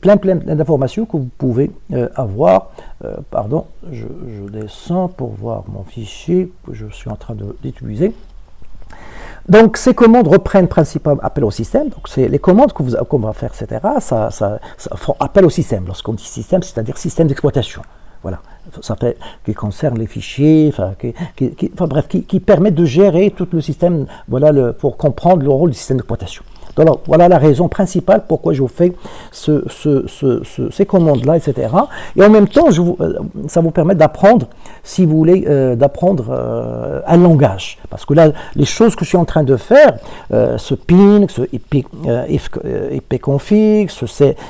plein d'informations que vous pouvez avoir. Pardon, je descends pour voir mon fichier que je suis en train d'utiliser. Donc ces commandes reprennent principalement appel au système. Donc c'est les commandes qu'on va faire, etc. Ça font appel au système. Lorsqu'on dit système, c'est-à-dire système d'exploitation. Voilà, ça fait qui concerne les fichiers, qui permet de gérer tout le système. Voilà pour comprendre le rôle du système d'exploitation. Donc, voilà la raison principale pourquoi je vous fais ces commandes-là, etc. Et en même temps, ça vous permet d'apprendre, si vous voulez, un langage. Parce que là, les choses que je suis en train de faire, ce ping, ce ipconfig, ce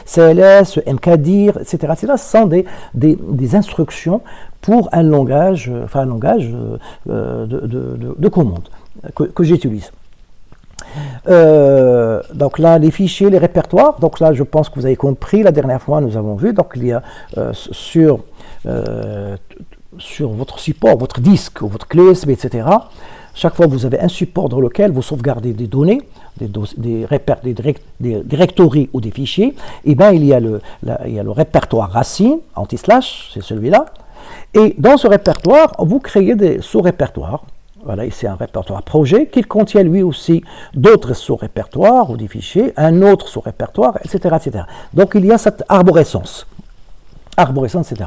CLS, ce mkdir, etc., ce sont des instructions pour un langage, de commande que j'utilise. Donc là, les fichiers, les répertoires. Donc là, je pense que vous avez compris. La dernière fois, nous avons vu. Donc il y a sur votre support, votre disque, ou votre clé USB, etc. Chaque fois, vous avez un support dans lequel vous sauvegardez des données, des directories ou des fichiers. Et bien, il y a le répertoire racine, anti-slash, c'est celui-là. Et dans ce répertoire, vous créez des sous-répertoires. Voilà, ici un répertoire projet qui contient lui aussi d'autres sous-répertoires ou des fichiers, un autre sous-répertoire, etc., etc. Donc il y a cette arborescence, etc.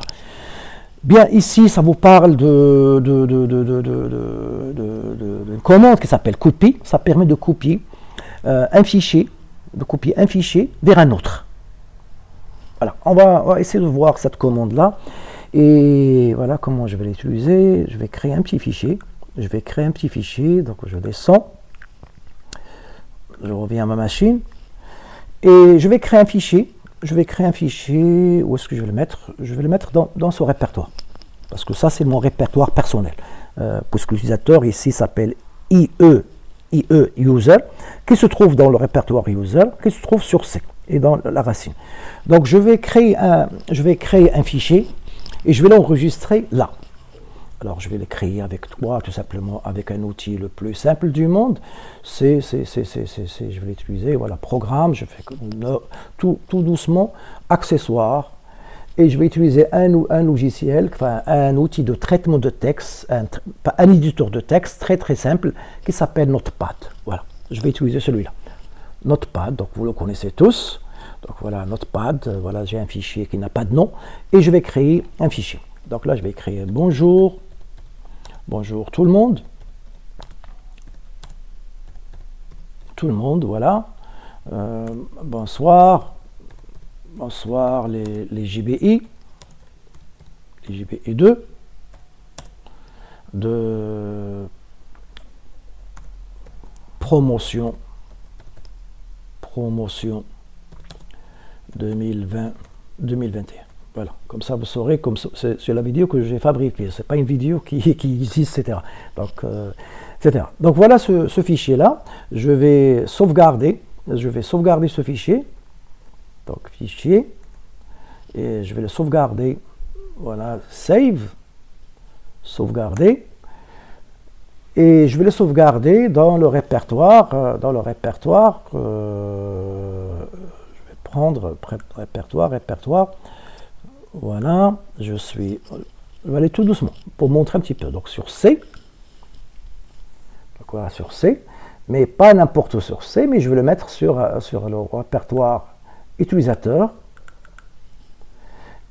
Bien, ici, ça vous parle d'une commande qui s'appelle copy. Ça permet de copier un fichier vers un autre. Voilà, on va essayer de voir cette commande-là. Et voilà comment je vais l'utiliser. Je vais créer un petit fichier. Donc je descends, je reviens à ma machine, et je vais créer un fichier. Où est-ce que je vais le mettre? Je vais le mettre dans ce répertoire, parce que ça c'est mon répertoire personnel, puisque l'utilisateur ici s'appelle IE user, qui se trouve dans le répertoire user, qui se trouve sur C, et dans la racine. Donc je vais créer un fichier, et je vais l'enregistrer là. Alors, je vais le créer avec toi, tout simplement, avec un outil le plus simple du monde. Je vais l'utiliser, voilà, programme, je fais tout doucement, accessoire, et je vais utiliser un logiciel, enfin, un outil de traitement de texte, un éditeur de texte très très simple, qui s'appelle Notepad. Voilà, je vais utiliser celui-là. Notepad, donc vous le connaissez tous. Donc voilà, Notepad, voilà, j'ai un fichier qui n'a pas de nom, et je vais créer un fichier. Donc là, je vais créer bonjour tout le monde. Voilà. Bonsoir les GBI, les GBI2 de promotion 2020, 2021. Voilà, comme ça vous saurez, comme c'est la vidéo que j'ai fabriquée, c'est pas une vidéo qui existe, etc. Donc, etc. Donc voilà ce fichier-là. Je vais sauvegarder ce fichier. Donc fichier, et je vais le sauvegarder. Voilà, save, sauvegarder. Et je vais le sauvegarder dans le répertoire. Je vais prendre répertoire. Voilà, je vais aller tout doucement pour montrer un petit peu. Donc sur C, donc voilà sur C, mais pas n'importe où sur C, mais je vais le mettre sur le répertoire utilisateur.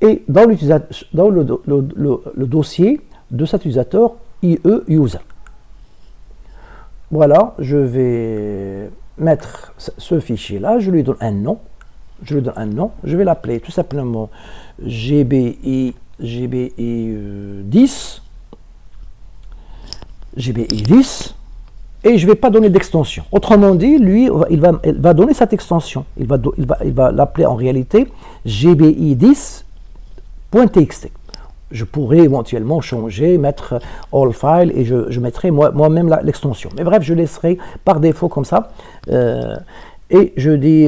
Et dans le dossier de cet utilisateur IE user. Voilà, je vais mettre ce fichier-là, je lui donne un nom. Je vais l'appeler tout simplement GBI 10, et je ne vais pas donner d'extension. Autrement dit, lui, il va donner cette extension. Il va l'appeler en réalité GBI 10.txt. Je pourrais éventuellement changer, mettre all file, et je mettrai moi-même l'extension. Mais bref, je laisserai par défaut comme ça. Et je dis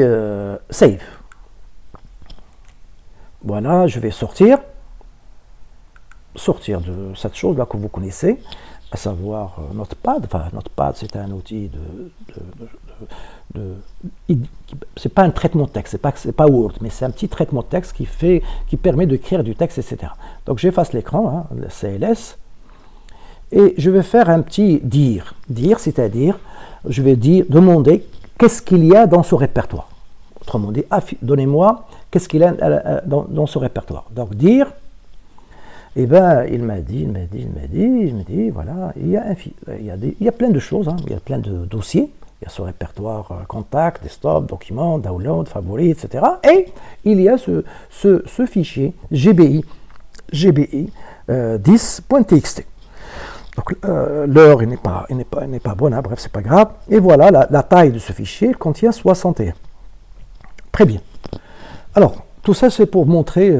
save. Voilà, je vais sortir de cette chose-là que vous connaissez, à savoir Notepad. Enfin, Notepad, c'est un outil c'est pas un traitement de texte, c'est pas Word, mais c'est un petit traitement de texte qui permet d'écrire du texte, etc. Donc j'efface l'écran, le CLS, et je vais faire un petit dire, c'est-à-dire, je vais demander qu'est-ce qu'il y a dans ce répertoire. Autrement dit, donnez-moi qu'est-ce qu'il y a dans ce répertoire. Donc dire, et ben il me dit, voilà, il y a plein de choses, il y a plein de dossiers. Il y a ce répertoire contact, desktop, documents, download, favoris, etc. Et il y a ce fichier GBI 10.txt. Donc l'heure n'est pas bonne, bref, c'est pas grave. Et voilà, la taille de ce fichier contient 61. Très bien. Alors, tout ça, c'est pour montrer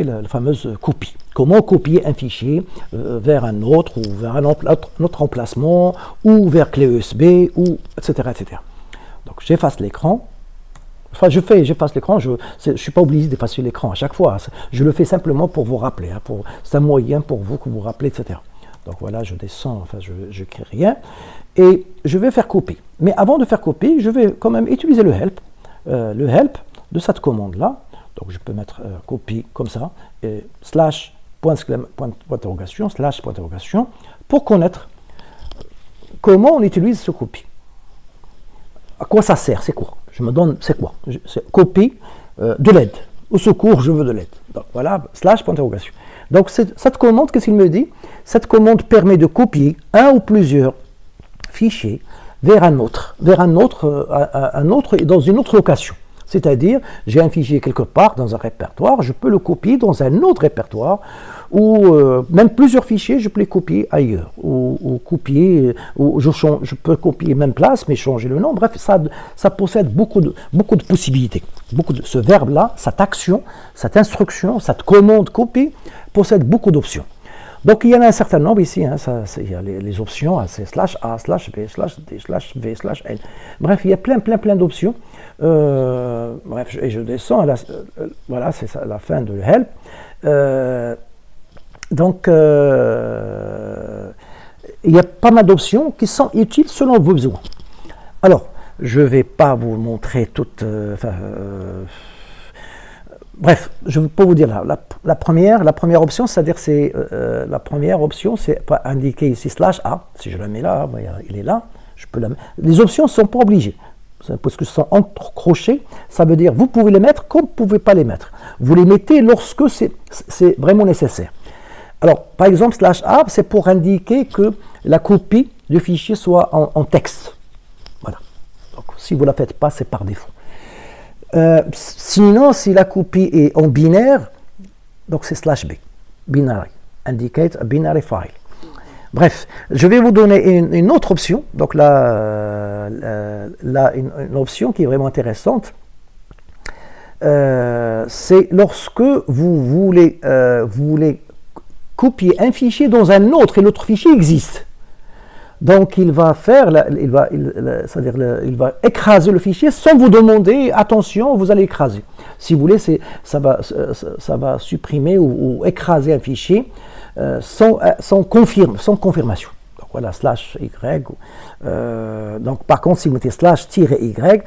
la fameuse copie. Comment copier un fichier vers un autre, ou vers un autre emplacement, ou vers clé USB, ou etc. Donc, j'efface l'écran. Enfin, j'efface l'écran, je ne suis pas obligé d'effacer l'écran à chaque fois. Je le fais simplement pour vous rappeler. C'est un moyen pour vous que vous rappelez, etc. Donc voilà, je descends, enfin, je n'écris rien. Et je vais faire copie. Mais avant de faire copie, je vais quand même utiliser le help de cette commande-là. Donc je peux mettre copie comme ça, et slash point d'interrogation, pour connaître comment on utilise ce copie. À quoi ça sert? C'est quoi? Je me donne, c'est quoi? Copie de l'aide. Au secours, je veux de l'aide. Donc voilà, slash point d'interrogation. Donc cette commande, qu'est-ce qu'il me dit? Cette commande permet de copier un ou plusieurs fichiers vers un autre et dans une autre location. C'est-à-dire, j'ai un fichier quelque part dans un répertoire, je peux le copier dans un autre répertoire, ou même plusieurs fichiers, je peux les copier ailleurs, ou je peux copier même place, mais changer le nom. Bref, ça possède beaucoup de possibilités. Ce verbe-là, cette action, cette instruction, cette commande copie, possède beaucoup d'options. Donc il y en a un certain nombre ici, il y a les options, c'est slash A, slash B, slash D, slash V, slash N. Bref, il y a plein d'options. Bref, et je descends, voilà, c'est la fin de help. Donc, il y a pas mal d'options qui sont utiles selon vos besoins. Alors, je ne vais pas vous montrer toutes... bref, je peux vous dire la première option, c'est-à-dire la première option, c'est pas indiqué ici slash A. Si je la mets là, il est là. Je peux la mettre. Les options ne sont pas obligées. Parce que ce sont entre crochets, ça veut dire vous pouvez les mettre comme vous ne pouvez pas les mettre. Vous les mettez lorsque c'est vraiment nécessaire. Alors, par exemple, slash A, c'est pour indiquer que la copie du fichier soit en texte. Voilà. Donc, si vous ne la faites pas, c'est par défaut. Sinon, si la copie est en binaire, donc c'est slash B. Binary. Indicate a binary file. Bref, je vais vous donner une autre option. Donc là, une option qui est vraiment intéressante. c'est lorsque vous voulez copier un fichier dans un autre et l'autre fichier existe. Donc il va écraser le fichier sans vous demander attention, vous allez écraser. Si vous voulez, ça va supprimer ou écraser un fichier sans confirmation. Donc voilà, /y. Donc par contre, si vous mettez /-y,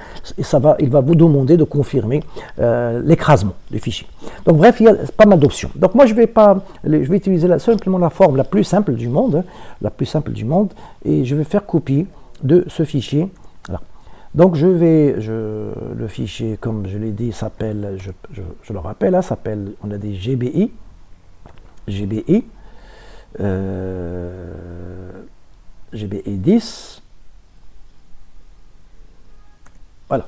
il va vous demander de confirmer l'écrasement du fichier. Donc bref, il y a pas mal d'options. Donc moi, je vais utiliser simplement la forme la plus simple du monde, et je vais faire copie de ce fichier. Là. Donc le fichier, comme je l'ai dit, s'appelle, je le rappelle, on a des GBI, GBI 10, voilà.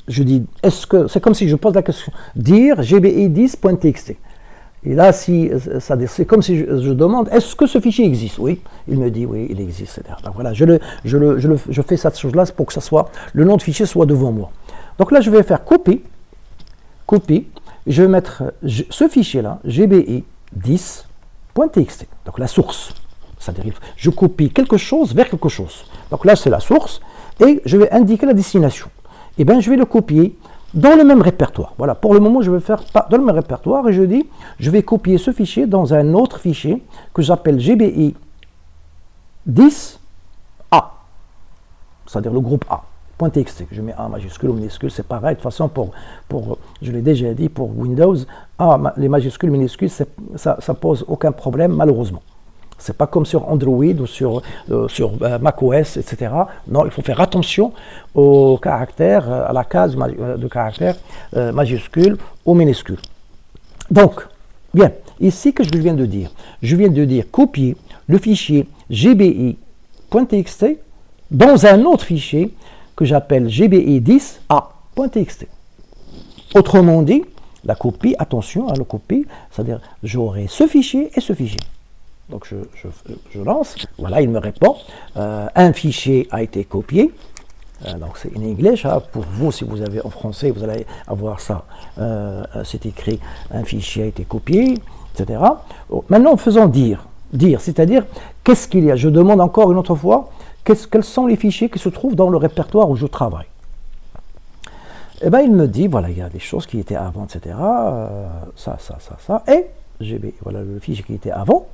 Je dis, c'est comme si je pose la question, dire GBI 10.txt. Et là, c'est comme si je demande, est-ce que ce fichier existe? Oui, il me dit, oui, il existe, etc. Donc voilà, je fais cette chose-là pour que le nom de fichier soit devant moi. Donc là, je vais faire copier, je vais mettre ce fichier-là, GBI 10.txt, donc la source. C'est-à-dire, je copie quelque chose vers quelque chose. Donc là, c'est la source, et je vais indiquer la destination. Et bien, je vais le copier dans le même répertoire. Voilà, pour le moment, je vais faire dans le même répertoire, et je dis, je vais copier ce fichier dans un autre fichier que j'appelle GBI 10A, c'est-à-dire le groupe A. .txt, je mets A majuscule ou minuscule, c'est pareil, de toute façon, je l'ai déjà dit, pour Windows, les majuscules, minuscules, ça pose aucun problème, malheureusement. C'est pas comme sur Android ou sur macOS, etc. Non, il faut faire attention aux caractères, à la case de caractères majuscules ou minuscules. Donc, bien, ici que je viens de dire copier le fichier gbi.txt dans un autre fichier que j'appelle gbi10a.txt. Autrement dit, la copie, attention à la copie, c'est-à-dire j'aurai ce fichier et ce fichier. Donc je lance, voilà, il me répond, un fichier a été copié, donc c'est in English, pour vous, si vous avez en français, vous allez avoir ça, c'est écrit, un fichier a été copié, etc. Maintenant, faisons dire, c'est-à-dire, qu'est-ce qu'il y a? Je demande encore une autre fois, quels sont les fichiers qui se trouvent dans le répertoire où je travaille? Eh bien, il me dit, voilà, il y a des choses qui étaient avant, etc., ça, et voilà le fichier qui était avant.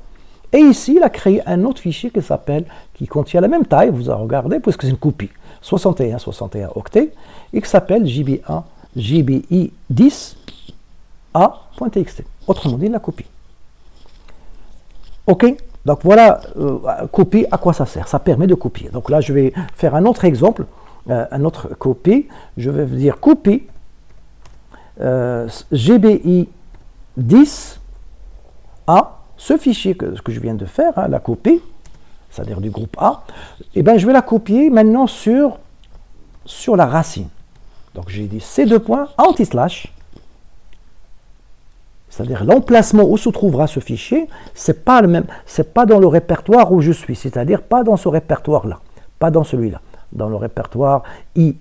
Et ici, il a créé un autre fichier qui contient la même taille, vous avez regardé, puisque c'est une copie, 61 octets, et qui s'appelle gbi10a.txt. Autrement dit, la copie. OK? Donc voilà, copie, à quoi ça sert? Ça permet de copier. Donc là, je vais faire un autre exemple, un autre copie. Je vais dire copie gbi10a. Ce fichier que je viens de faire, la copie, c'est-à-dire du groupe A, eh ben, je vais la copier maintenant sur la racine. Donc j'ai dit ces deux points, anti-slash, c'est-à-dire l'emplacement où se trouvera ce fichier, c'est pas dans le répertoire où je suis, c'est-à-dire pas dans ce répertoire-là, pas dans celui-là, dans le répertoire IE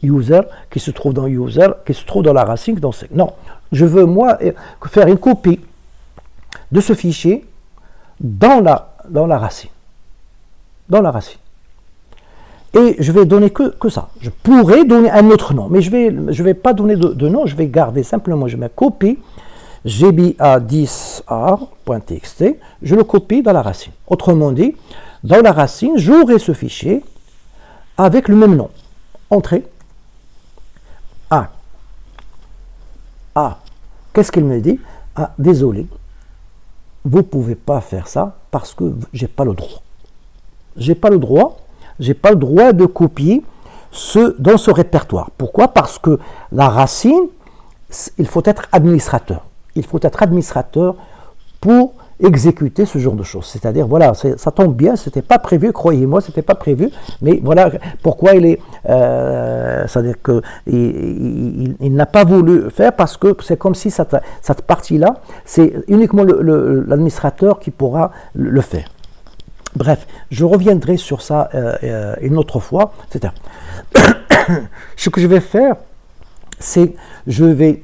user qui se trouve dans user, qui se trouve dans la racine. Non, je veux moi faire une copie de ce fichier dans la racine. Et je vais donner que ça. Je pourrais donner un autre nom, mais je vais pas donner de nom, je vais garder simplement, je mets copie gba10a.txt, je le copie dans la racine. Autrement dit, dans la racine, j'aurai ce fichier avec le même nom. Entrée A. Qu'est-ce qu'il me dit? Désolé. Vous ne pouvez pas faire ça parce que je n'ai pas le droit. J'ai pas le droit de copier dans ce répertoire. Pourquoi? Parce que la racine, il faut être administrateur. Il faut être administrateur pour exécuter ce genre de choses. C'est-à-dire, voilà, ça tombe bien, ce n'était pas prévu, croyez-moi, ce n'était pas prévu, mais voilà pourquoi c'est-à-dire qu'il n'a pas voulu faire, parce que c'est comme si cette partie-là, c'est uniquement l'administrateur qui pourra le faire. Bref, je reviendrai sur ça une autre fois. C'est-à-dire, ce que je vais faire, c'est je vais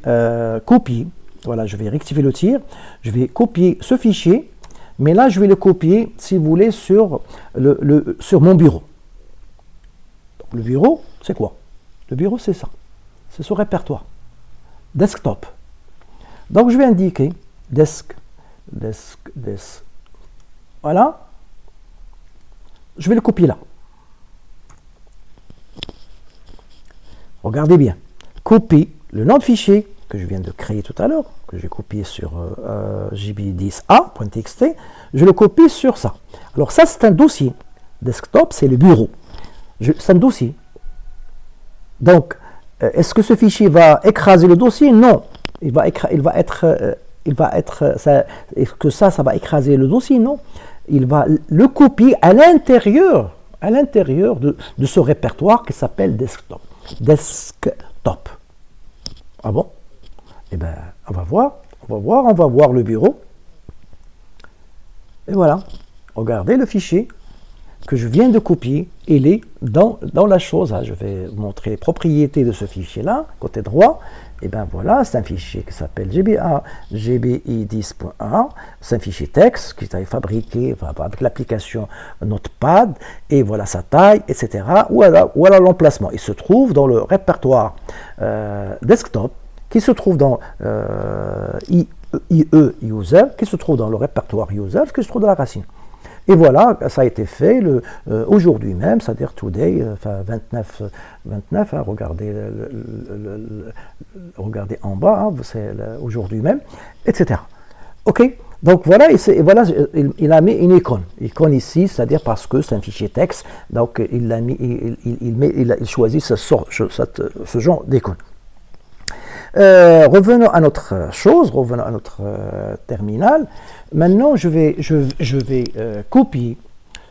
copier, voilà, je vais rectifier le tir, je vais copier ce fichier, mais là je vais le copier, si vous voulez, sur mon bureau. Donc, le bureau, c'est quoi? Le bureau, c'est ça, c'est ce répertoire, desktop. Donc je vais indiquer desk, voilà, je vais le copier là. Regardez bien, copie le nom de fichier que je viens de créer tout à l'heure, que j'ai copié sur jb10a.txt, je le copie sur ça. Alors ça, c'est un dossier. Desktop, c'est le bureau. C'est un dossier. Donc, est-ce que ce fichier va écraser le dossier? Non. Est-ce que ça va écraser le dossier? Non. Il va le copier à l'intérieur de ce répertoire qui s'appelle desktop. Desktop. Ah bon? Eh bien, on va voir le bureau. Et voilà. Regardez le fichier que je viens de copier. Il est dans la chose. Je vais vous montrer les propriétés de ce fichier-là, côté droit. Et bien voilà, c'est un fichier qui s'appelle gbi10.a. C'est un fichier texte qui a été fabriqué avec l'application Notepad. Et voilà sa taille, etc. Voilà l'emplacement. Il se trouve dans le répertoire desktop, qui se trouve dans IE user, qui se trouve dans le répertoire user, qui se trouve dans la racine. Et voilà, ça a été fait aujourd'hui même, c'est-à-dire today, 29, hein, regardez en bas, hein, c'est aujourd'hui même, etc. Ok, donc voilà, il a mis une icône ici, c'est-à-dire parce que c'est un fichier texte, donc il choisit ce genre d'icône. Revenons à notre chose, revenons à notre terminal. Maintenant, je vais copier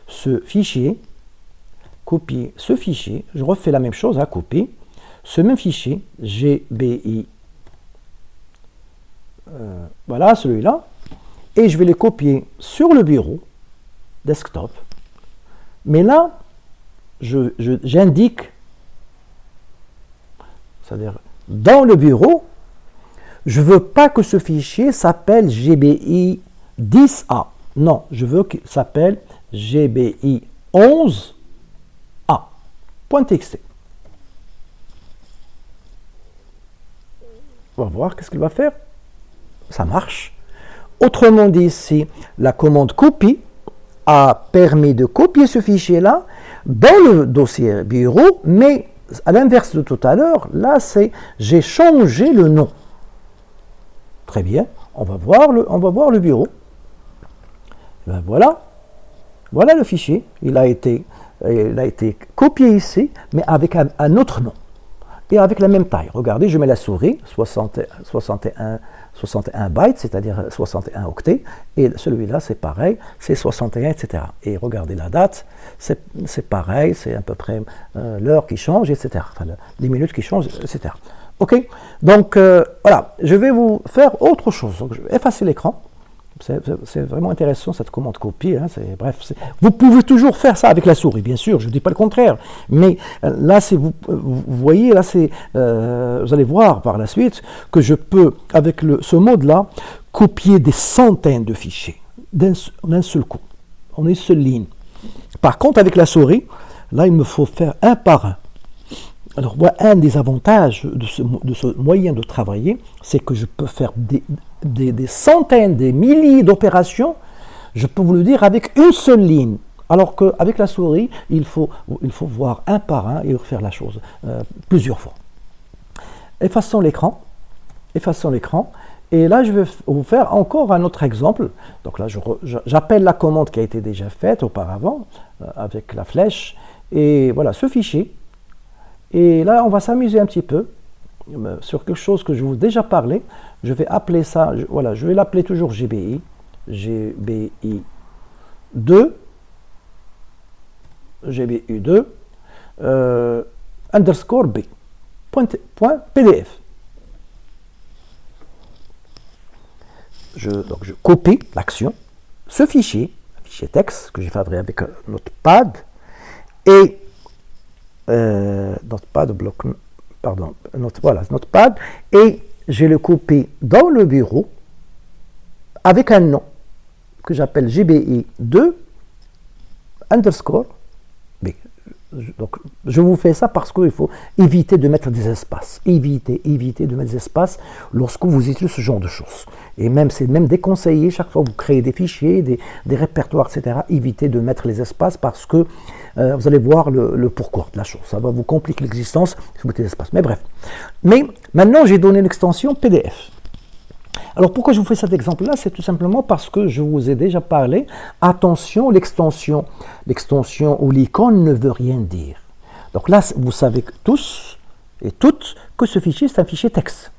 ce fichier. Je refais la même chose, à copier ce même fichier, GBI. Voilà, celui-là. Et je vais le copier sur le bureau, desktop. Mais là, j'indique, c'est-à-dire dans le bureau, je ne veux pas que ce fichier s'appelle GBI10A. Non, je veux qu'il s'appelle GBI11A.txt. On va voir qu'est-ce qu'il va faire. Ça marche. Autrement dit, ici, la commande copie a permis de copier ce fichier-là dans le dossier bureau, mais à l'inverse de tout à l'heure, là, j'ai changé le nom. Très bien, on va voir le bureau. Ben voilà le fichier. Il a été copié ici, mais avec un autre nom et avec la même taille. Regardez, je mets la souris, 61 bytes, c'est-à-dire 61 octets, et celui-là, c'est pareil, c'est 61, etc. Et regardez la date, c'est pareil, c'est à peu près l'heure qui change, etc. Enfin, les minutes qui changent, etc. Ok, donc voilà, je vais vous faire autre chose. Donc, je vais effacer l'écran. C'est vraiment intéressant cette commande copie. Hein, vous pouvez toujours faire ça avec la souris, bien sûr, je ne dis pas le contraire. Mais là, vous voyez, là, vous allez voir par la suite que je peux, avec ce mode-là, copier des centaines de fichiers d'un seul coup, en une seule ligne. Par contre, avec la souris, là, il me faut faire un par un. Alors, un des avantages de ce moyen de travailler, c'est que je peux faire des centaines, des milliers d'opérations, je peux vous le dire, avec une seule ligne. Alors qu'avec la souris, il faut voir un par un et refaire la chose plusieurs fois. Effaçons l'écran. Et là, je vais vous faire encore un autre exemple. Donc là, j'appelle la commande qui a été déjà faite auparavant, avec la flèche. Et voilà, ce fichier. Et là, on va s'amuser un petit peu sur quelque chose que je vous ai déjà parlé. Je vais appeler ça, je vais l'appeler toujours GBI. GBI2 underscore B. .pdf. Donc je copie l'action, ce fichier, un fichier texte que j'ai fabriqué avec Notepad, et Notepad bloc voilà, Notepad, et je le copie dans le bureau avec un nom que j'appelle GBI2 underscore B. Donc, je vous fais ça parce qu'il faut éviter de mettre des espaces. Éviter de mettre des espaces lorsque vous utilisez ce genre de choses. Et même, c'est même déconseillé, chaque fois que vous créez des fichiers, des répertoires, etc., évitez de mettre les espaces parce que vous allez voir le pourquoi de la chose. Ça va vous compliquer l'existence si vous mettez des espaces. Mais bref. Mais maintenant, j'ai donné l'extension PDF. Alors pourquoi je vous fais cet exemple-là? C'est tout simplement parce que je vous ai déjà parlé. Attention, l'extension ou l'icône ne veut rien dire. Donc là, vous savez tous et toutes que ce fichier, c'est un fichier texte.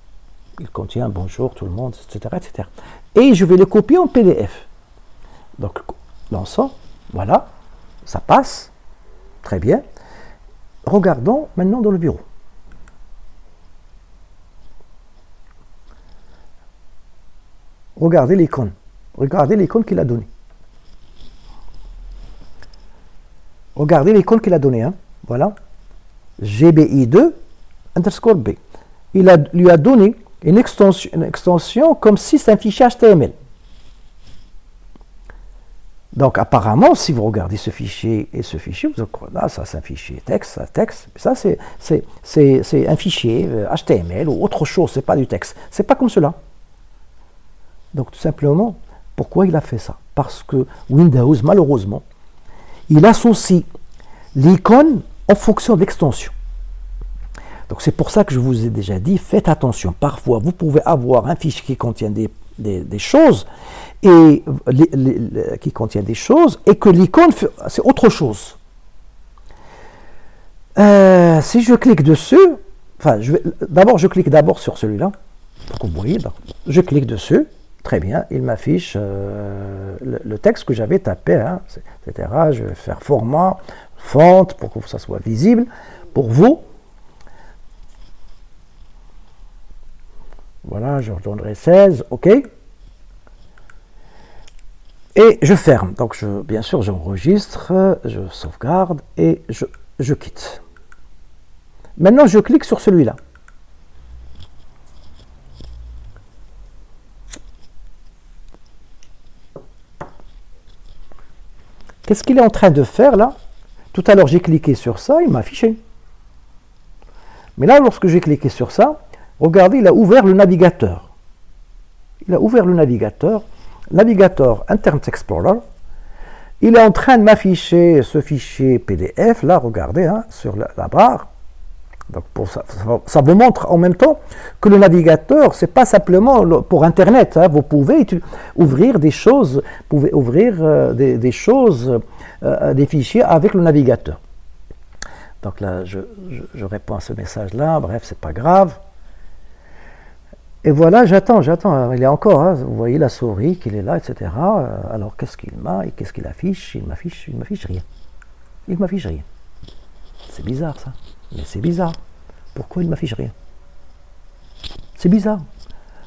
Il contient bonjour tout le monde, etc., etc. Et je vais le copier en PDF. Donc, lançons, voilà, ça passe, très bien. Regardons maintenant dans le bureau. Regardez l'icône qu'il a donnée. Regardez l'icône qu'il a donnée, hein. Voilà, GBI2 underscore B. Lui a donné une extension comme si c'est un fichier HTML. Donc apparemment, si vous regardez ce fichier et ce fichier, vous allez là, ça c'est un fichier texte, ça c'est un fichier HTML ou autre chose, c'est pas du texte. C'est pas comme cela. Donc tout simplement, pourquoi il a fait ça? Parce que Windows, malheureusement, il associe l'icône en fonction de l'extension. Donc c'est pour ça que je vous ai déjà dit, faites attention. Parfois, vous pouvez avoir un fichier qui contient des choses, et que l'icône, c'est autre chose. Si je clique dessus, je clique d'abord sur celui-là, pour que vous voyez, je clique dessus. Très bien, il m'affiche le texte que j'avais tapé, hein, etc. Je vais faire format, font, pour que ça soit visible pour vous. Voilà, je retournerai 16, OK. Et je ferme. Donc, bien sûr, j'enregistre, je sauvegarde et je quitte. Maintenant, je clique sur celui-là. Qu'est-ce qu'il est en train de faire là? Tout à l'heure, j'ai cliqué sur ça, il m'a affiché. Mais là, lorsque j'ai cliqué sur ça, regardez, il a ouvert le navigateur. Navigateur Internet Explorer. Il est en train de m'afficher ce fichier PDF, là, regardez, hein, sur la barre. Donc ça vous montre en même temps que le navigateur, c'est pas simplement pour Internet. Hein, vous pouvez ouvrir des choses, des fichiers avec le navigateur. Donc là, je réponds à ce message-là. Bref, c'est pas grave. Et voilà, j'attends. Il est encore, hein, vous voyez la souris qu'il est là, etc. Alors qu'est-ce qu'il m'a et qu'est-ce qu'il affiche? Il m'affiche rien. Il m'affiche rien. C'est bizarre ça. Mais c'est bizarre. Pourquoi il ne m'affiche rien? C'est bizarre.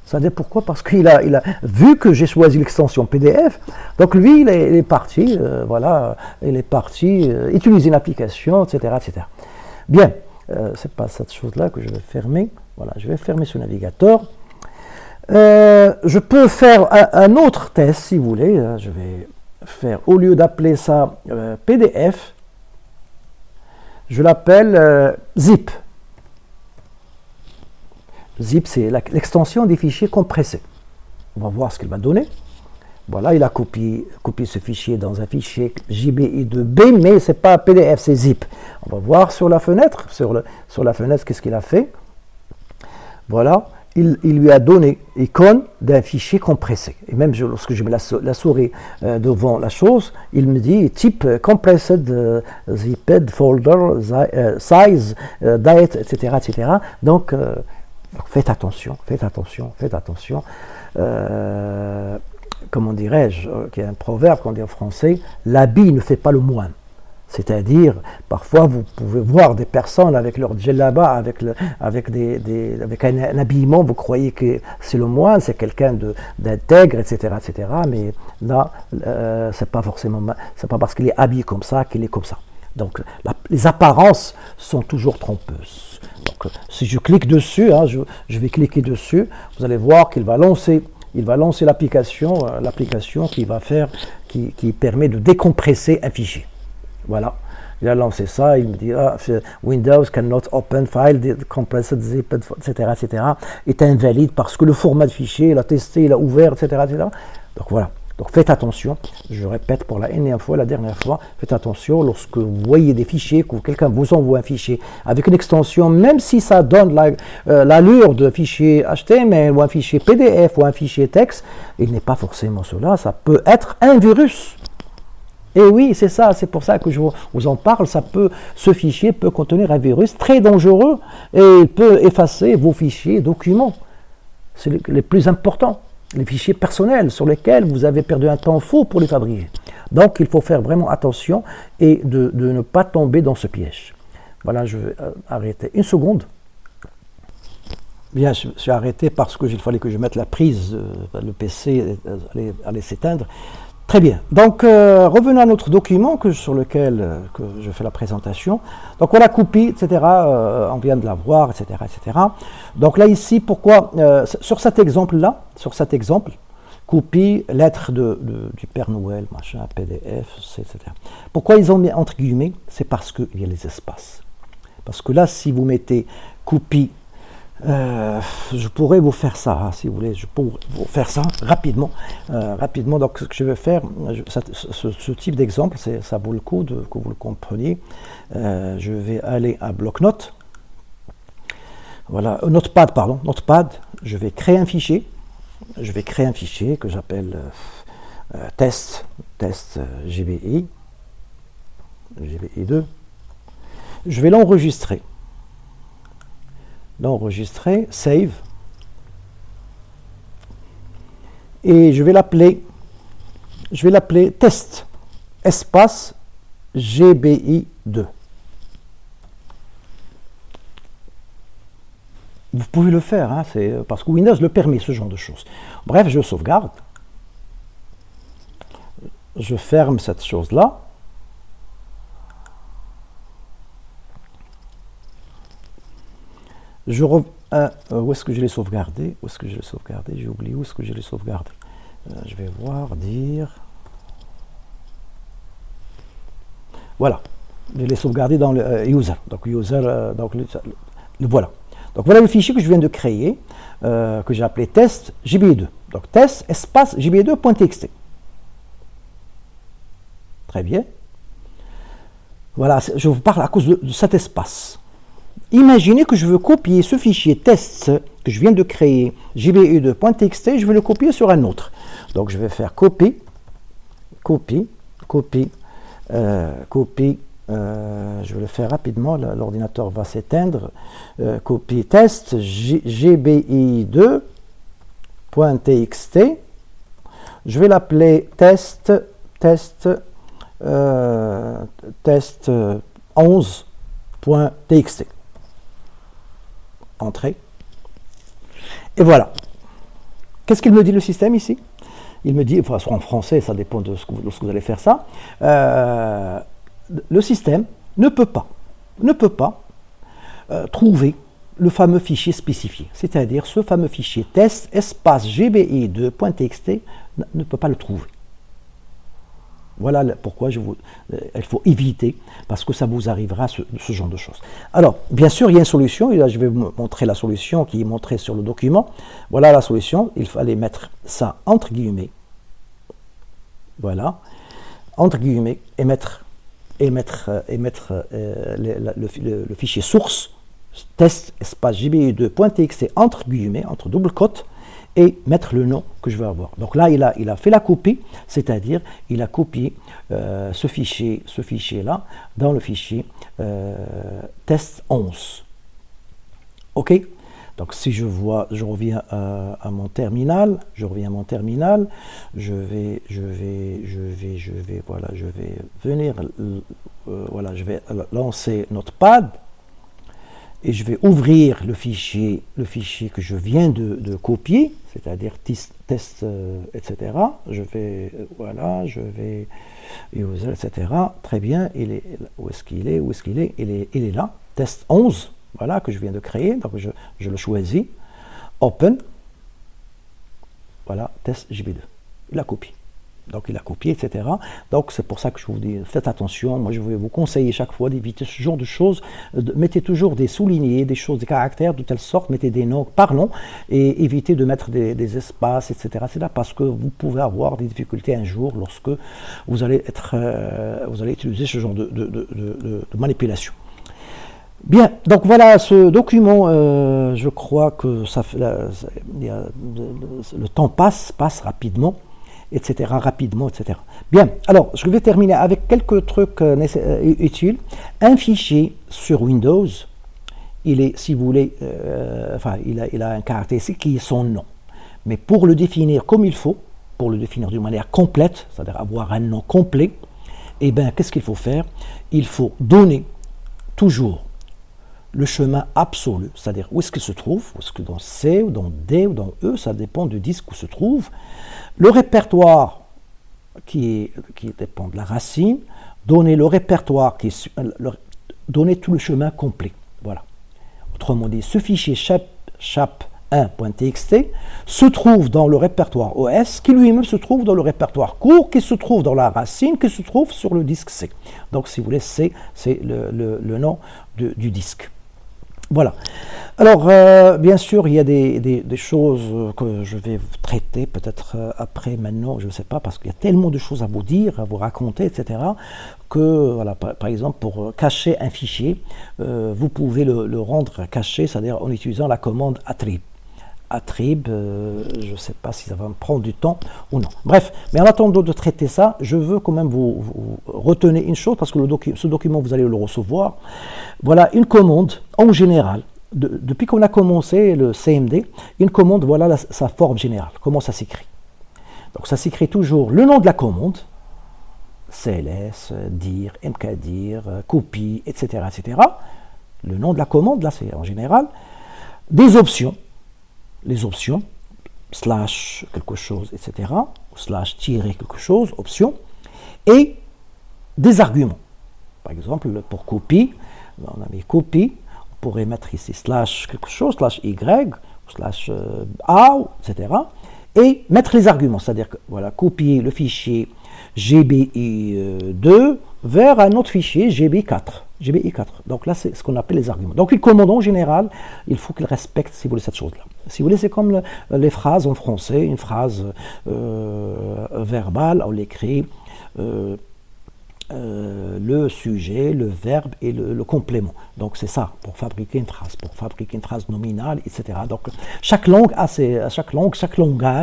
Ça veut dire pourquoi? Parce qu'il a vu que j'ai choisi l'extension PDF, donc lui, il est parti, utiliser une application, etc., etc. Bien, c'est pas cette chose-là que je vais fermer. Voilà, je vais fermer ce navigateur. Je peux faire un autre test, si vous voulez. Je vais faire, au lieu d'appeler ça PDF, je l'appelle zip. Zip, c'est l'extension des fichiers compressés. On va voir ce qu'il va donner. Voilà, il a copié ce fichier dans un fichier JBI2B, mais ce n'est pas PDF, c'est zip. On va voir sur la fenêtre, sur la fenêtre, qu'est-ce qu'il a fait. Voilà, il lui a donné icône d'un fichier compressé. Et même lorsque je mets la souris devant la chose, il me dit type compressed, zipped, folder, size, date, etc., etc. Donc, faites attention. Comment dirais-je, qu'il y a un proverbe qu'on dit en français, l'habit ne fait pas le moine. C'est-à-dire, parfois, vous pouvez voir des personnes avec leur djellaba, avec un habillement, vous croyez que c'est le moine, c'est quelqu'un d'intègre, etc., etc. Mais là, c'est pas parce qu'il est habillé comme ça qu'il est comme ça. Donc les apparences sont toujours trompeuses. Donc si je clique dessus, hein, je vais cliquer dessus, vous allez voir qu'il va lancer l'application qui permet de décompresser un fichier. Voilà. Il a lancé ça, il me dit Windows cannot open file compressed zip, etc., etc. est invalide parce que le format de fichier, il a testé, il a ouvert, etc., etc. Donc voilà. Donc faites attention, je répète pour la énième fois, la dernière fois, faites attention lorsque vous voyez des fichiers, que quelqu'un vous envoie un fichier avec une extension, même si ça donne l'allure de fichier HTML ou un fichier PDF ou un fichier texte, il n'est pas forcément cela, ça peut être un virus. Et oui, c'est ça, c'est pour ça que je vous en parle, ce fichier peut contenir un virus très dangereux et il peut effacer vos fichiers, documents, c'est les plus importants, les fichiers personnels sur lesquels vous avez perdu un temps fou pour les fabriquer. Donc il faut faire vraiment attention et de ne pas tomber dans ce piège. Voilà, je vais arrêter une seconde. Bien, je suis arrêté parce qu'il fallait que je mette la prise, le PC allait s'éteindre. Très bien. Donc, revenons à notre document sur lequel que je fais la présentation. Donc, voilà, copie, etc. On vient de la voir, etc., etc. Donc là, ici, pourquoi sur cet exemple-là, copie, lettre du Père Noël, machin, PDF, etc. Pourquoi ils ont mis entre guillemets? C'est parce qu'il y a les espaces. Parce que là, si vous mettez copie, je pourrais vous faire ça, hein, si vous voulez, je pourrais vous faire ça rapidement. Donc, ce que je vais faire, ce type d'exemple, ça vaut le coup que vous le compreniez. Je vais aller à bloc-notes. Voilà, Notepad, je vais créer un fichier. Que j'appelle test GBI 2. Je vais l'enregistrer, save, et je vais l'appeler test espace GBI2. Vous pouvez le faire, hein, c'est parce que Windows le permet, ce genre de choses. Bref, je sauvegarde, je ferme cette chose-là. Où est-ce que je l'ai sauvegardé? J'ai oublié où est-ce que je l'ai sauvegardé. Je vais voir, Voilà, je l'ai sauvegardé dans le user. Donc, voilà. Donc, voilà le fichier que je viens de créer, que j'ai appelé test GBI2. Donc, test espace GBI2.txt. Très bien. Voilà, je vous parle à cause de cet espace. Imaginez que je veux copier ce fichier test que je viens de créer, gbi2.txt, je vais le copier sur un autre. Donc je vais faire copie, je vais le faire rapidement, l'ordinateur va s'éteindre. Copie test gbi2.txt, je vais l'appeler test 11.txt. Entrée. Et voilà. Qu'est-ce qu'il me dit le système ici? Il me dit, enfin, soit en français, ça dépend de lorsque vous allez faire ça. Le système ne peut pas trouver le fameux fichier spécifié. C'est-à-dire ce fameux fichier test espace gbi2.txt ne peut pas le trouver. Voilà pourquoi il faut éviter, parce que ça vous arrivera ce genre de choses. Alors, bien sûr, il y a une solution, et là je vais vous montrer la solution qui est montrée sur le document. Voilà la solution, il fallait mettre ça entre guillemets. Voilà, entre guillemets, et mettre le fichier source, test espace gbi2.txt entre guillemets, entre double quotes, et mettre le nom que je veux avoir. Donc là, il a fait la copie, c'est-à-dire il a copié ce fichier-là dans le fichier test 11. OK? Donc si je reviens à mon terminal, je vais venir, je vais lancer Notepad, et je vais ouvrir le fichier que je viens de copier, c'est-à-dire test, etc. Je vais, voilà, je vais user, etc. Très bien, où est-ce qu'il est, il est là, test 11, voilà, que je viens de créer, donc je le choisis, open, voilà, test JB2, il a copié. Donc il a copié, etc. Donc c'est pour ça que je vous dis, faites attention. Moi je vais vous conseiller chaque fois d'éviter ce genre de choses. Mettez toujours des soulignés, des choses, des caractères de telle sorte, mettez des noms par nom et évitez de mettre des espaces, etc. C'est là parce que vous pouvez avoir des difficultés un jour lorsque vous allez utiliser ce genre de manipulation. Bien, donc voilà ce document, je crois que le temps passe rapidement. Etc. rapidement, etc. Bien, alors je vais terminer avec quelques trucs utiles. Un fichier sur Windows, il est, si vous voulez, il a un caractéristique qui est son nom. Mais pour le définir comme il faut, pour le définir d'une manière complète, c'est-à-dire avoir un nom complet, eh bien, qu'est-ce qu'il faut faire? Il faut donner toujours le chemin absolu, c'est-à-dire où est-ce qu'il se trouve, est-ce que dans C ou dans D ou dans E, ça dépend du disque où se trouve, le répertoire qui dépend de la racine, donner le répertoire donner tout le chemin complet, voilà. Autrement dit, ce fichier chap1.txt se trouve dans le répertoire OS, qui lui-même se trouve dans le répertoire court, qui se trouve dans la racine, qui se trouve sur le disque C. Donc si vous voulez, C, c'est le nom du disque. Voilà. Alors, bien sûr, il y a des choses que je vais traiter peut-être après, maintenant, je ne sais pas, parce qu'il y a tellement de choses à vous dire, à vous raconter, etc., que, voilà, par exemple, pour cacher un fichier, vous pouvez le rendre caché, c'est-à-dire en utilisant la commande attrib. Attrib, je ne sais pas si ça va me prendre du temps ou non. Bref, mais en attendant de traiter ça, je veux quand même vous retenir une chose, parce que ce document, vous allez le recevoir. Voilà une commande, en général, depuis qu'on a commencé le CMD, une commande, voilà sa forme générale, comment ça s'écrit. Donc ça s'écrit toujours le nom de la commande, CLS, dir, mkdir, copie, etc., etc. Le nom de la commande, là c'est en général, des options, les options, slash quelque chose, etc., slash tirer quelque chose, option, et des arguments. Par exemple, pour copie, on a mis copie, on pourrait mettre ici slash quelque chose, slash y, slash a, etc., et mettre les arguments, c'est-à-dire que, voilà, copier le fichier GBI2 vers un autre fichier GBI4. Donc là, c'est ce qu'on appelle les arguments. Donc une commande en général, il faut qu'il respecte, si vous voulez, cette chose-là. Si vous voulez, c'est comme les phrases en français, une phrase verbale, on l'écrit le sujet, le verbe et le complément. Donc c'est ça, pour fabriquer une phrase nominale, etc. Donc chaque langage,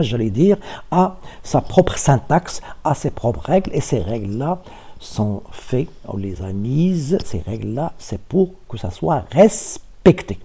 j'allais dire, a sa propre syntaxe, a ses propres règles, et ces règles-là sont faites, on les a mises, ces règles-là, c'est pour que ça soit respecté.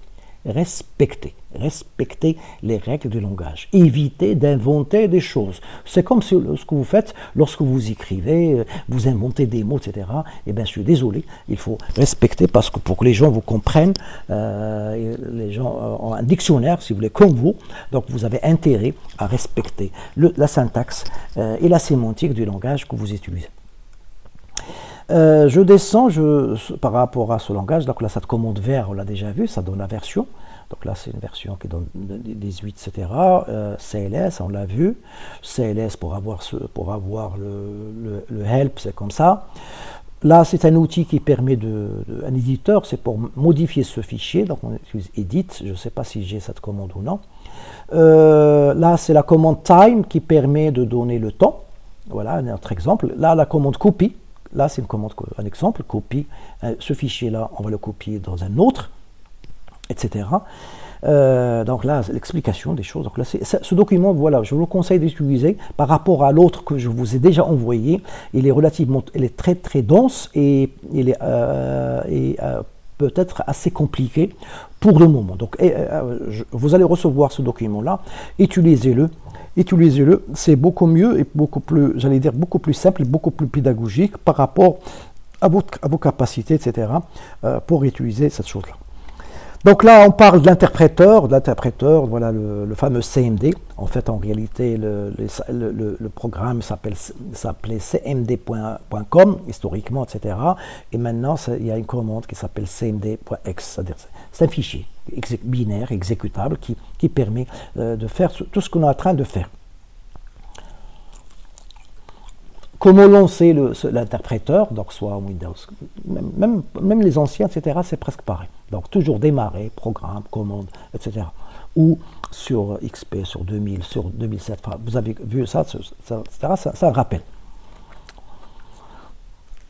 Respecter les règles du langage. Évitez d'inventer des choses. C'est comme ce que vous faites lorsque vous écrivez, vous inventez des mots, etc. Et bien, je suis désolé, il faut respecter parce que pour que les gens vous comprennent, les gens ont un dictionnaire, si vous voulez, comme vous, donc vous avez intérêt à respecter la syntaxe et la sémantique du langage que vous utilisez. Je descends par rapport à ce langage, donc là cette commande vers, on l'a déjà vu, ça donne la version, donc là c'est une version qui donne 18, etc. CLS, on l'a vu, CLS pour avoir le help, c'est comme ça. Là c'est un outil qui permet un éditeur, c'est pour modifier ce fichier, donc on utilise edit, je ne sais pas si j'ai cette commande ou non. Là c'est la commande time qui permet de donner le temps, voilà un autre exemple. Là la commande copy. Là, c'est un exemple, copie, ce fichier-là, on va le copier dans un autre, etc. Donc là, c'est l'explication des choses. Donc là, ce document, voilà, je vous le conseille d'utiliser par rapport à l'autre que je vous ai déjà envoyé. Il est très très dense et il est peut-être assez compliqué pour le moment. Donc, vous allez recevoir ce document-là, utilisez-le, c'est beaucoup mieux et beaucoup plus, j'allais dire, beaucoup plus simple et beaucoup plus pédagogique par rapport à vos capacités, etc., pour utiliser cette chose-là. Donc là, on parle de l'interpréteur, voilà le fameux CMD. En fait, en réalité, le programme s'appelait cmd.com, historiquement, etc. Et maintenant, il y a une commande qui s'appelle cmd.x, c'est-à-dire c'est un fichier binaire, exécutable, qui permet de faire tout ce qu'on est en train de faire. Comment lancer l'interpréteur, donc soit Windows, même les anciens, etc., c'est presque pareil. Donc toujours démarrer, programme, commande, etc. Ou sur XP, sur 2000, sur 2007, vous avez vu ça, etc., ça rappelle.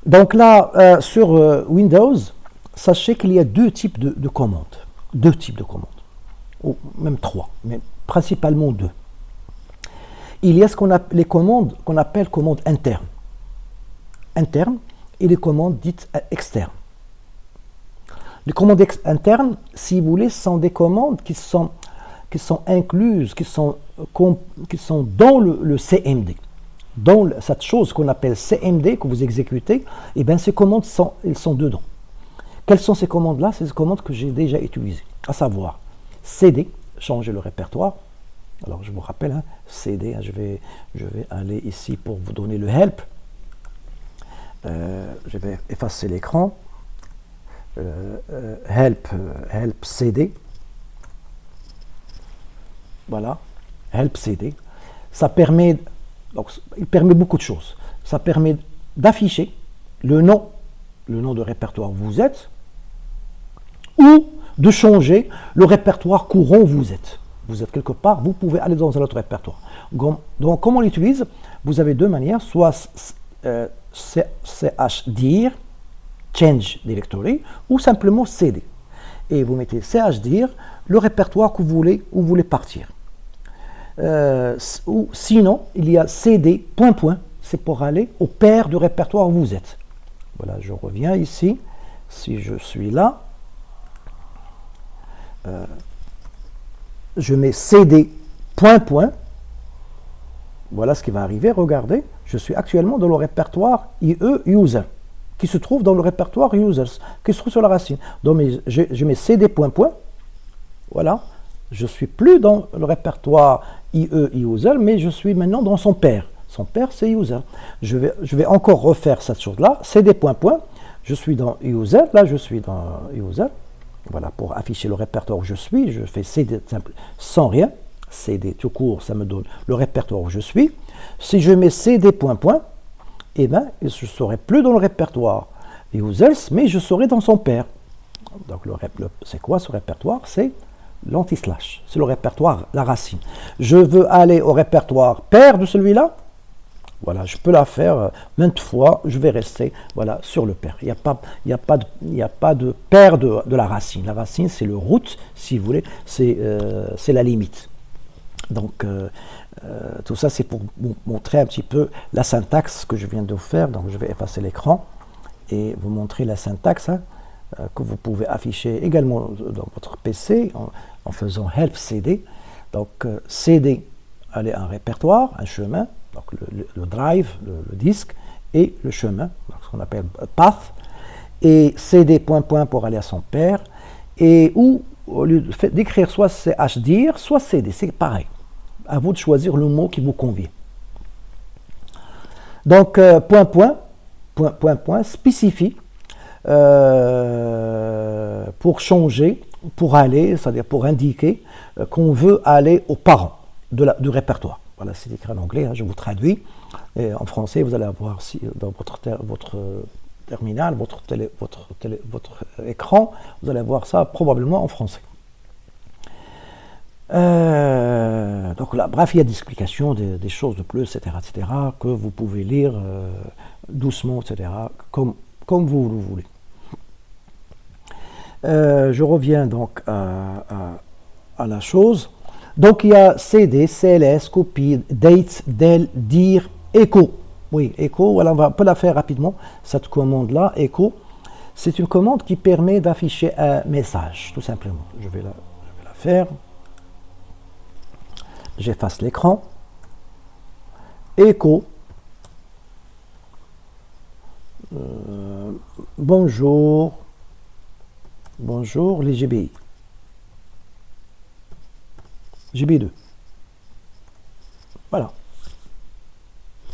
Donc là, sur Windows, sachez qu'il y a deux types de commandes. Deux types de commandes. Ou même trois, mais principalement deux. Il y a les commandes qu'on appelle commandes internes. Internes et les commandes dites externes. Les commandes internes, si vous voulez, sont des commandes qui sont incluses, qui sont dans le CMD. Dans cette chose qu'on appelle CMD, que vous exécutez, et bien ces commandes elles sont dedans. Quelles sont ces commandes-là? C'est ces commandes que j'ai déjà utilisées, à savoir CD, changer le répertoire. Alors je vous rappelle, hein, CD, hein, je vais aller ici pour vous donner le help. Je vais effacer l'écran. Help CD. Voilà, help CD. Ça permet, donc, il permet beaucoup de choses. Ça permet d'afficher le nom de répertoire où vous êtes, ou de changer le répertoire courant où vous êtes. Vous êtes quelque part, vous pouvez aller dans un autre répertoire. Donc, comment on l'utilise? Vous avez deux manières, soit chdir, change directory, ou simplement cd. Et vous mettez chdir, le répertoire que où vous voulez partir. Ou sinon, il y a cd, c'est pour aller au paire du répertoire où vous êtes. Voilà, je reviens ici. Si je suis là, je mets cd, voilà ce qui va arriver, regardez, je suis actuellement dans le répertoire IE user, qui se trouve dans le répertoire users, qui se trouve sur la racine. Donc je mets cd, voilà, je ne suis plus dans le répertoire IE user, mais je suis maintenant dans son paire. Son paire, c'est user. Je vais encore refaire cette chose-là, cd, je suis dans user, là je suis dans user. Voilà, pour afficher le répertoire où je suis, je fais cd simple, sans rien. cd tout court, ça me donne le répertoire où je suis. Si je mets cd, eh bien, je ne serai plus dans le répertoire users, mais je serai dans son paire. Donc, c'est quoi ce répertoire? C'est l'anti-slash. C'est le répertoire, la racine. Je veux aller au répertoire paire de celui-là. Voilà, je peux la faire maintes fois, je vais rester voilà, sur le paire. Il n'y a pas de paire de la racine. La racine, c'est le root, si vous voulez, c'est la limite. Donc, tout ça, c'est pour vous montrer un petit peu la syntaxe que je viens de vous faire. Donc, je vais effacer l'écran et vous montrer la syntaxe que vous pouvez afficher également dans votre PC en faisant help cd. Donc, cd, aller à un répertoire, un chemin. Donc le drive, le disque, et le chemin, ce qu'on appelle path, et cd, pour aller à son paire, et ou au lieu d'écrire soit chdir, soit cd, c'est pareil. À vous de choisir le mot qui vous convient. Donc, spécifie pour changer, pour aller, c'est-à-dire pour indiquer qu'on veut aller aux parents du répertoire. Voilà, c'est écrit en anglais, hein, je vous traduis. Et en français, vous allez avoir dans votre terminal, votre écran, vous allez avoir ça probablement en français. Donc là, bref, il y a des explications, des choses de plus, etc., que vous pouvez lire doucement, etc., comme vous le voulez. Je reviens donc à la chose. Donc, il y a CD, CLS, copy, date, del, dir, echo. Oui, echo, voilà, on peut la faire rapidement, cette commande-là, echo. C'est une commande qui permet d'afficher un message, tout simplement. Je vais la faire. J'efface l'écran. Echo. Bonjour. Bonjour, les GBI. GB2. Voilà.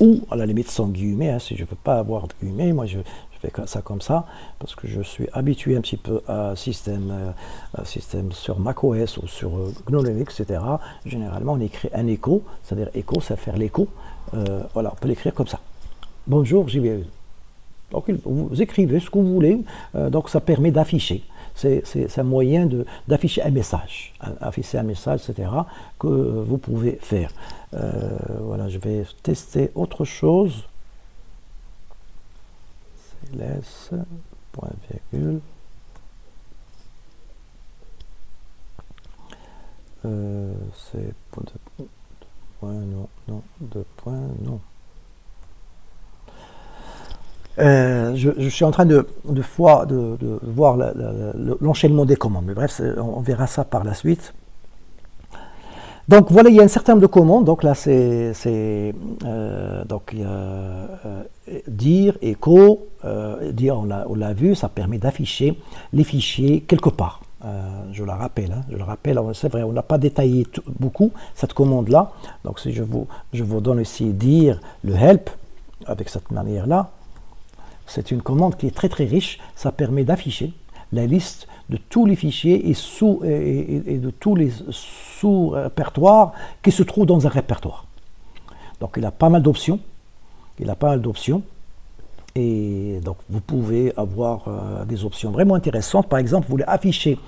Ou, à la limite, sans guillemets, hein, si je ne veux pas avoir de guillemets, moi je fais ça comme ça, parce que je suis habitué un petit peu à un système sur macOS ou sur GNU Linux, etc. Généralement, on écrit un écho, c'est-à-dire écho, c'est faire l'écho. Voilà, on peut l'écrire comme ça. Bonjour, JB. Donc, vous écrivez ce que vous voulez, donc ça permet d'afficher. C'est un moyen d'afficher un message, afficher un message, etc., que vous pouvez faire. Voilà, je vais tester autre chose. CLS, point virgule. C'est point de point, non, non, de point, non. Je suis en train de voir l'enchaînement des commandes, mais bref, on verra ça par la suite. Donc voilà, il y a un certain nombre de commandes. Donc là, donc il y a dire, écho, dire, on l'a vu, ça permet d'afficher les fichiers quelque part. Je le rappelle, c'est vrai, on n'a pas détaillé beaucoup cette commande-là. Donc si je vous donne ici dire le help avec cette manière-là, c'est une commande qui est très très riche. Ça permet d'afficher la liste de tous les fichiers et de tous les sous-répertoires qui se trouvent dans un répertoire. Donc il a pas mal d'options. Et donc vous pouvez avoir des options vraiment intéressantes. Par exemple, vous voulez afficher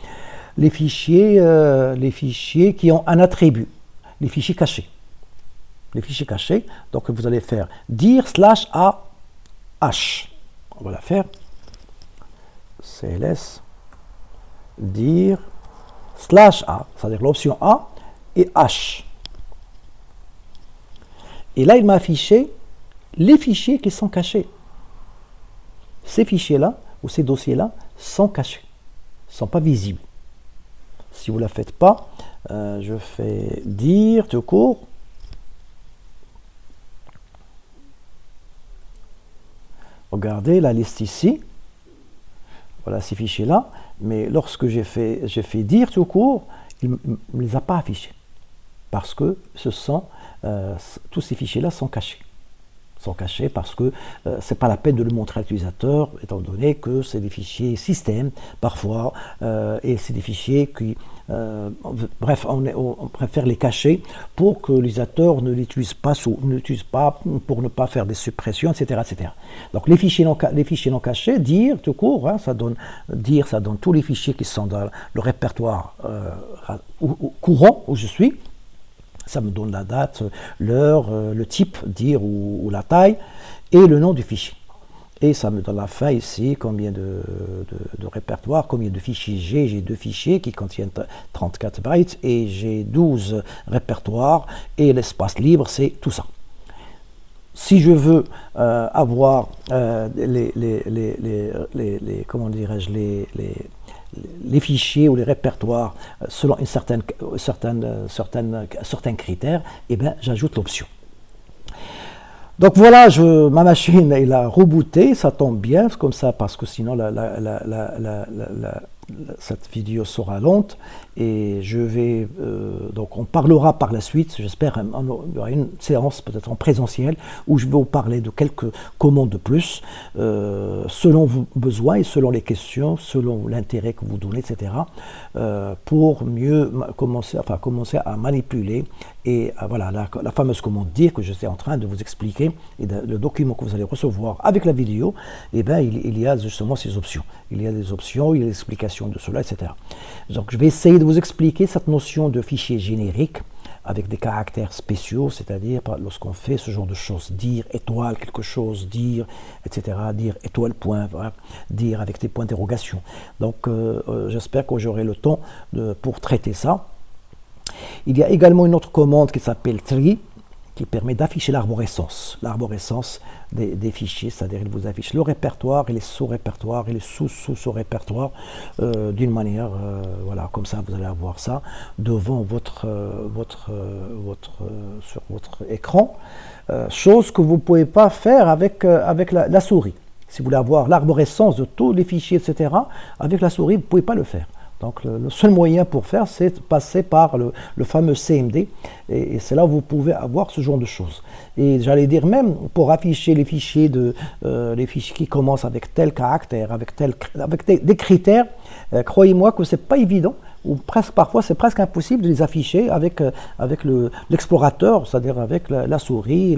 les fichiers qui ont un attribut, les fichiers cachés. Donc vous allez faire dir /a/h. On va la faire. CLS dir /a, c'est-à-dire l'option A et H. Et là, il m'a affiché les fichiers qui sont cachés. Ces fichiers-là, ou ces dossiers-là, sont cachés, ne sont pas visibles. Si vous ne la faites pas, je fais dire tout court. Regardez la liste ici. Voilà ces fichiers-là. Mais lorsque j'ai fait dire tout court, il ne les a pas affichés. Parce que tous ces fichiers-là sont cachés. Parce que ce n'est pas la peine de le montrer à l'utilisateur, étant donné que c'est des fichiers système, parfois, et c'est des fichiers qui... bref, on préfère les cacher pour que l'utilisateur ne l'utilise pas pour ne pas faire des suppressions, etc. etc. Donc les fichiers non cachés, dire tout court, hein, ça donne tous les fichiers qui sont dans le répertoire courant où je suis. Ça me donne la date, l'heure, le type, dire ou la taille, et le nom du fichier. Et ça me donne la fin ici, combien de répertoires, combien de fichiers j'ai. J'ai 2 fichiers qui contiennent 34 bytes, et j'ai 12 répertoires, et l'espace libre, c'est tout ça. Si je veux avoir comment dirais-je, les fichiers ou les répertoires selon certains critères, et bien j'ajoute l'option. Donc voilà, ma machine elle a rebooté, ça tombe bien, comme ça, parce que sinon cette vidéo sera lente, et je vais donc on parlera par la suite, j'espère, il y aura une séance peut-être en présentiel où je vais vous parler de quelques commandes de plus selon vos besoins et selon les questions, selon l'intérêt que vous donnez, etc. Pour mieux commencer à manipuler et voilà la fameuse commande dire que je suis en train de vous expliquer, et le document que vous allez recevoir avec la vidéo, et bien il y a justement ces options. Il y a des options, il y a l'explication de cela, etc. Donc je vais essayer de vous expliquer cette notion de fichier générique avec des caractères spéciaux, c'est-à-dire lorsqu'on fait ce genre de choses, dire étoile quelque chose, dire, etc., dire étoile point, voilà, dire avec des points d'interrogation. Donc j'espère que j'aurai le temps pour traiter ça. Il y a également une autre commande qui s'appelle tree, qui permet d'afficher l'arborescence des fichiers, c'est-à-dire il vous affiche le répertoire et les sous-répertoires et les sous-sous-répertoires d'une manière, voilà, comme ça vous allez avoir ça devant sur votre écran, chose que vous ne pouvez pas faire avec la souris. Si vous voulez avoir l'arborescence de tous les fichiers, etc., avec la souris, vous ne pouvez pas le faire. Donc le seul moyen pour faire, c'est de passer par le fameux CMD, et c'est là où vous pouvez avoir ce genre de choses. Et j'allais dire même pour afficher les fichiers qui commencent avec tel caractère, avec des critères, croyez-moi que c'est pas évident, ou presque parfois c'est presque impossible de les afficher avec l'explorateur, c'est-à-dire avec la souris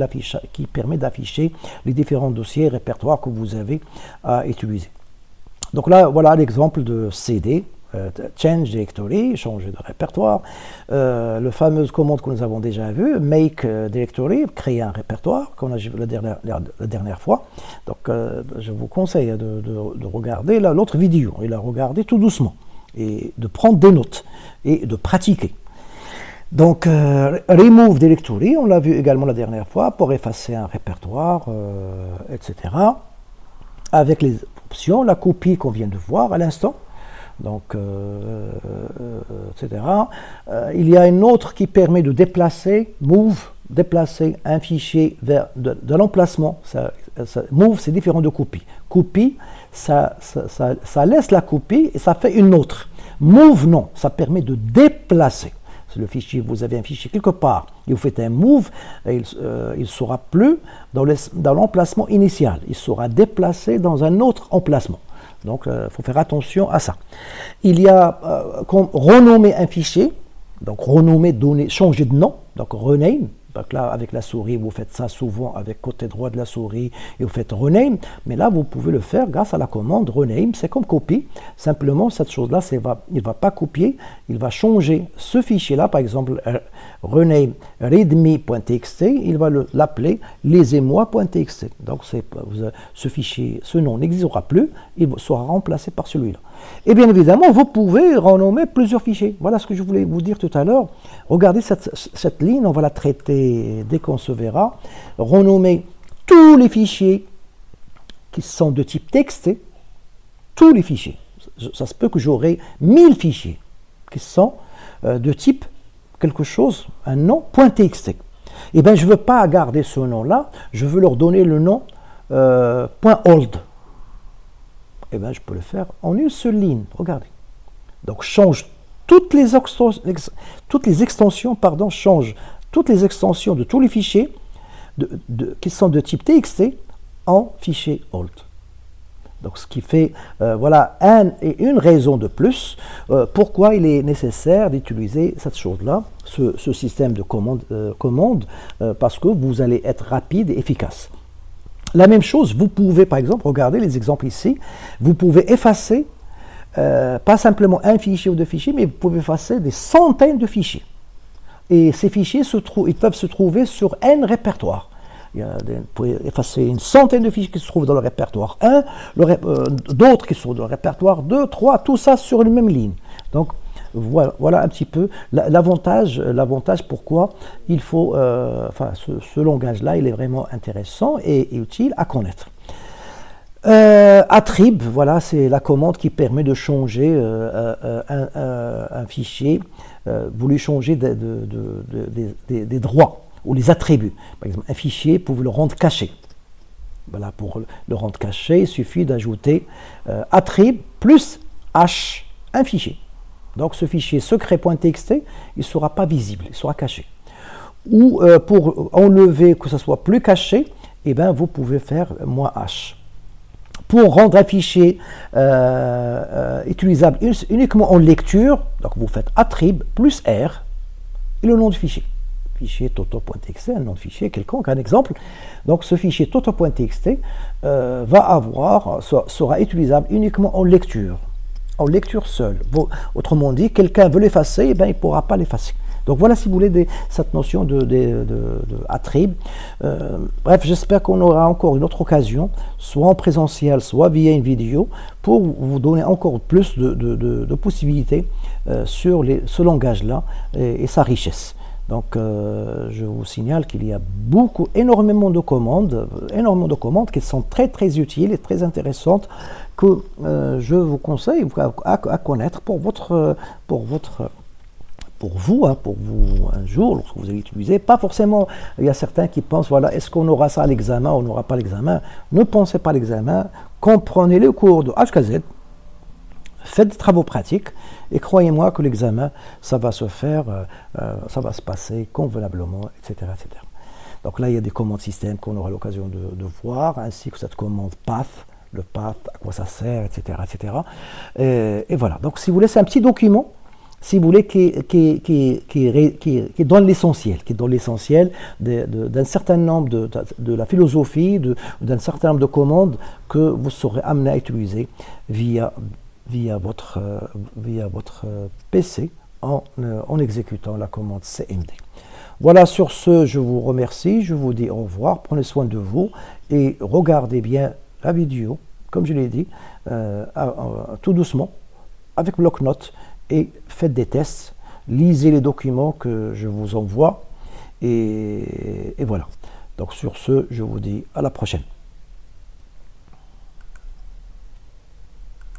qui permet d'afficher les différents dossiers et répertoires que vous avez à utiliser. Donc là, voilà l'exemple de CD. Change directory, changer de répertoire, la fameuse commande que nous avons déjà vue, make directory, créer un répertoire, qu'on a vu la dernière fois. Donc je vous conseille de regarder l'autre vidéo et la regarder tout doucement et de prendre des notes et de pratiquer. Donc remove directory, on l'a vu également la dernière fois pour effacer un répertoire, etc. Avec les options, la copie qu'on vient de voir à l'instant. Donc, etc. Il y a une autre qui permet de déplacer, déplacer un fichier vers de l'emplacement. Move, c'est différent de copie. Copie, ça laisse la copie et ça fait une autre. Move, non, ça permet de déplacer. Le fichier, vous avez un fichier quelque part et vous faites un move, il ne sera plus dans l'emplacement initial. Il sera déplacé dans un autre emplacement. Donc, il faut faire attention à ça. Il y a renommer un fichier, donc renommer, changer de nom, donc rename. Donc là, avec la souris, vous faites ça souvent avec côté droit de la souris et vous faites rename. Mais là, vous pouvez le faire grâce à la commande rename. C'est comme copie. Simplement, cette chose-là, il ne va pas copier. Il va changer ce fichier-là. Par exemple, rename readme.txt, il va l'appeler lesémoi.txt. Donc, ce fichier, ce nom n'existera plus. Il sera remplacé par celui-là. Et bien évidemment, vous pouvez renommer plusieurs fichiers. Voilà ce que je voulais vous dire tout à l'heure. Regardez cette ligne, on va la traiter dès qu'on se verra. Renommer tous les fichiers qui sont de type texte, tous les fichiers. Ça se peut que j'aurai 1000 fichiers qui sont de type quelque chose, un nom .txt. Eh bien, je ne veux pas garder ce nom-là, je veux leur donner le nom .old. Eh bien, je peux le faire en une seule ligne. Regardez. Donc, change toutes les extensions, change toutes les extensions de tous les fichiers qui sont de type TXT en fichier old. Donc, ce qui fait, voilà, une raison de plus pourquoi il est nécessaire d'utiliser cette chose-là, ce système de commande, parce que vous allez être rapide et efficace. La même chose, vous pouvez, par exemple, regardez les exemples ici, vous pouvez effacer, pas simplement un fichier ou deux fichiers, mais vous pouvez effacer des centaines de fichiers. Et ces fichiers, ils peuvent se trouver sur un répertoire. Vous pouvez effacer une centaine de fichiers qui se trouvent dans le répertoire 1, d'autres qui sont dans le répertoire 2, 3, tout ça sur une même ligne. Donc, voilà un petit peu l'avantage pourquoi il faut, ce langage-là, il est vraiment intéressant et utile à connaître. Attrib, voilà, c'est la commande qui permet de changer un fichier, vous lui changez des droits ou les attributs. Par exemple, un fichier, vous pouvez le rendre caché. Voilà, pour le rendre caché, il suffit d'ajouter attrib plus h, un fichier. Donc ce fichier secret.txt, il ne sera pas visible, il sera caché. Ou pour enlever que ce soit plus caché, eh bien, vous pouvez faire -h. Pour rendre un fichier utilisable uniquement en lecture, donc vous faites attrib plus r et le nom du fichier. Fichier toto.txt, un nom de fichier quelconque, un exemple. Donc ce fichier toto.txt sera utilisable uniquement en lecture. En lecture seule. Autrement dit, quelqu'un veut l'effacer, eh bien, il ne pourra pas l'effacer. Donc voilà, si vous voulez, cette notion de attrib. Bref, j'espère qu'on aura encore une autre occasion, soit en présentiel, soit via une vidéo, pour vous donner encore plus de possibilités sur ce langage-là et sa richesse. Donc, je vous signale qu'il y a énormément de commandes qui sont très très utiles et très intéressantes que je vous conseille à connaître pour vous un jour, lorsque vous allez utiliser. Pas forcément, il y a certains qui pensent, voilà, est-ce qu'on aura ça à l'examen ou on n'aura pas l'examen? Ne pensez pas à l'examen, comprenez le cours de H.K.Z. faites des travaux pratiques et croyez-moi que l'examen, ça va se faire, ça va se passer convenablement, etc., etc. Donc là, il y a des commandes système qu'on aura l'occasion de voir, ainsi que cette commande path, le path, à quoi ça sert, etc., etc. Et voilà. Donc si vous voulez, c'est un petit document, si vous voulez, qui donne l'essentiel d'un certain nombre de la philosophie, d'un certain nombre de commandes que vous serez amené à utiliser via votre PC en exécutant la commande CMD. Voilà, sur ce, je vous remercie, je vous dis au revoir, prenez soin de vous et regardez bien la vidéo, comme je l'ai dit, tout doucement, avec bloc-notes, et faites des tests, lisez les documents que je vous envoie, et voilà. Donc sur ce, je vous dis à la prochaine.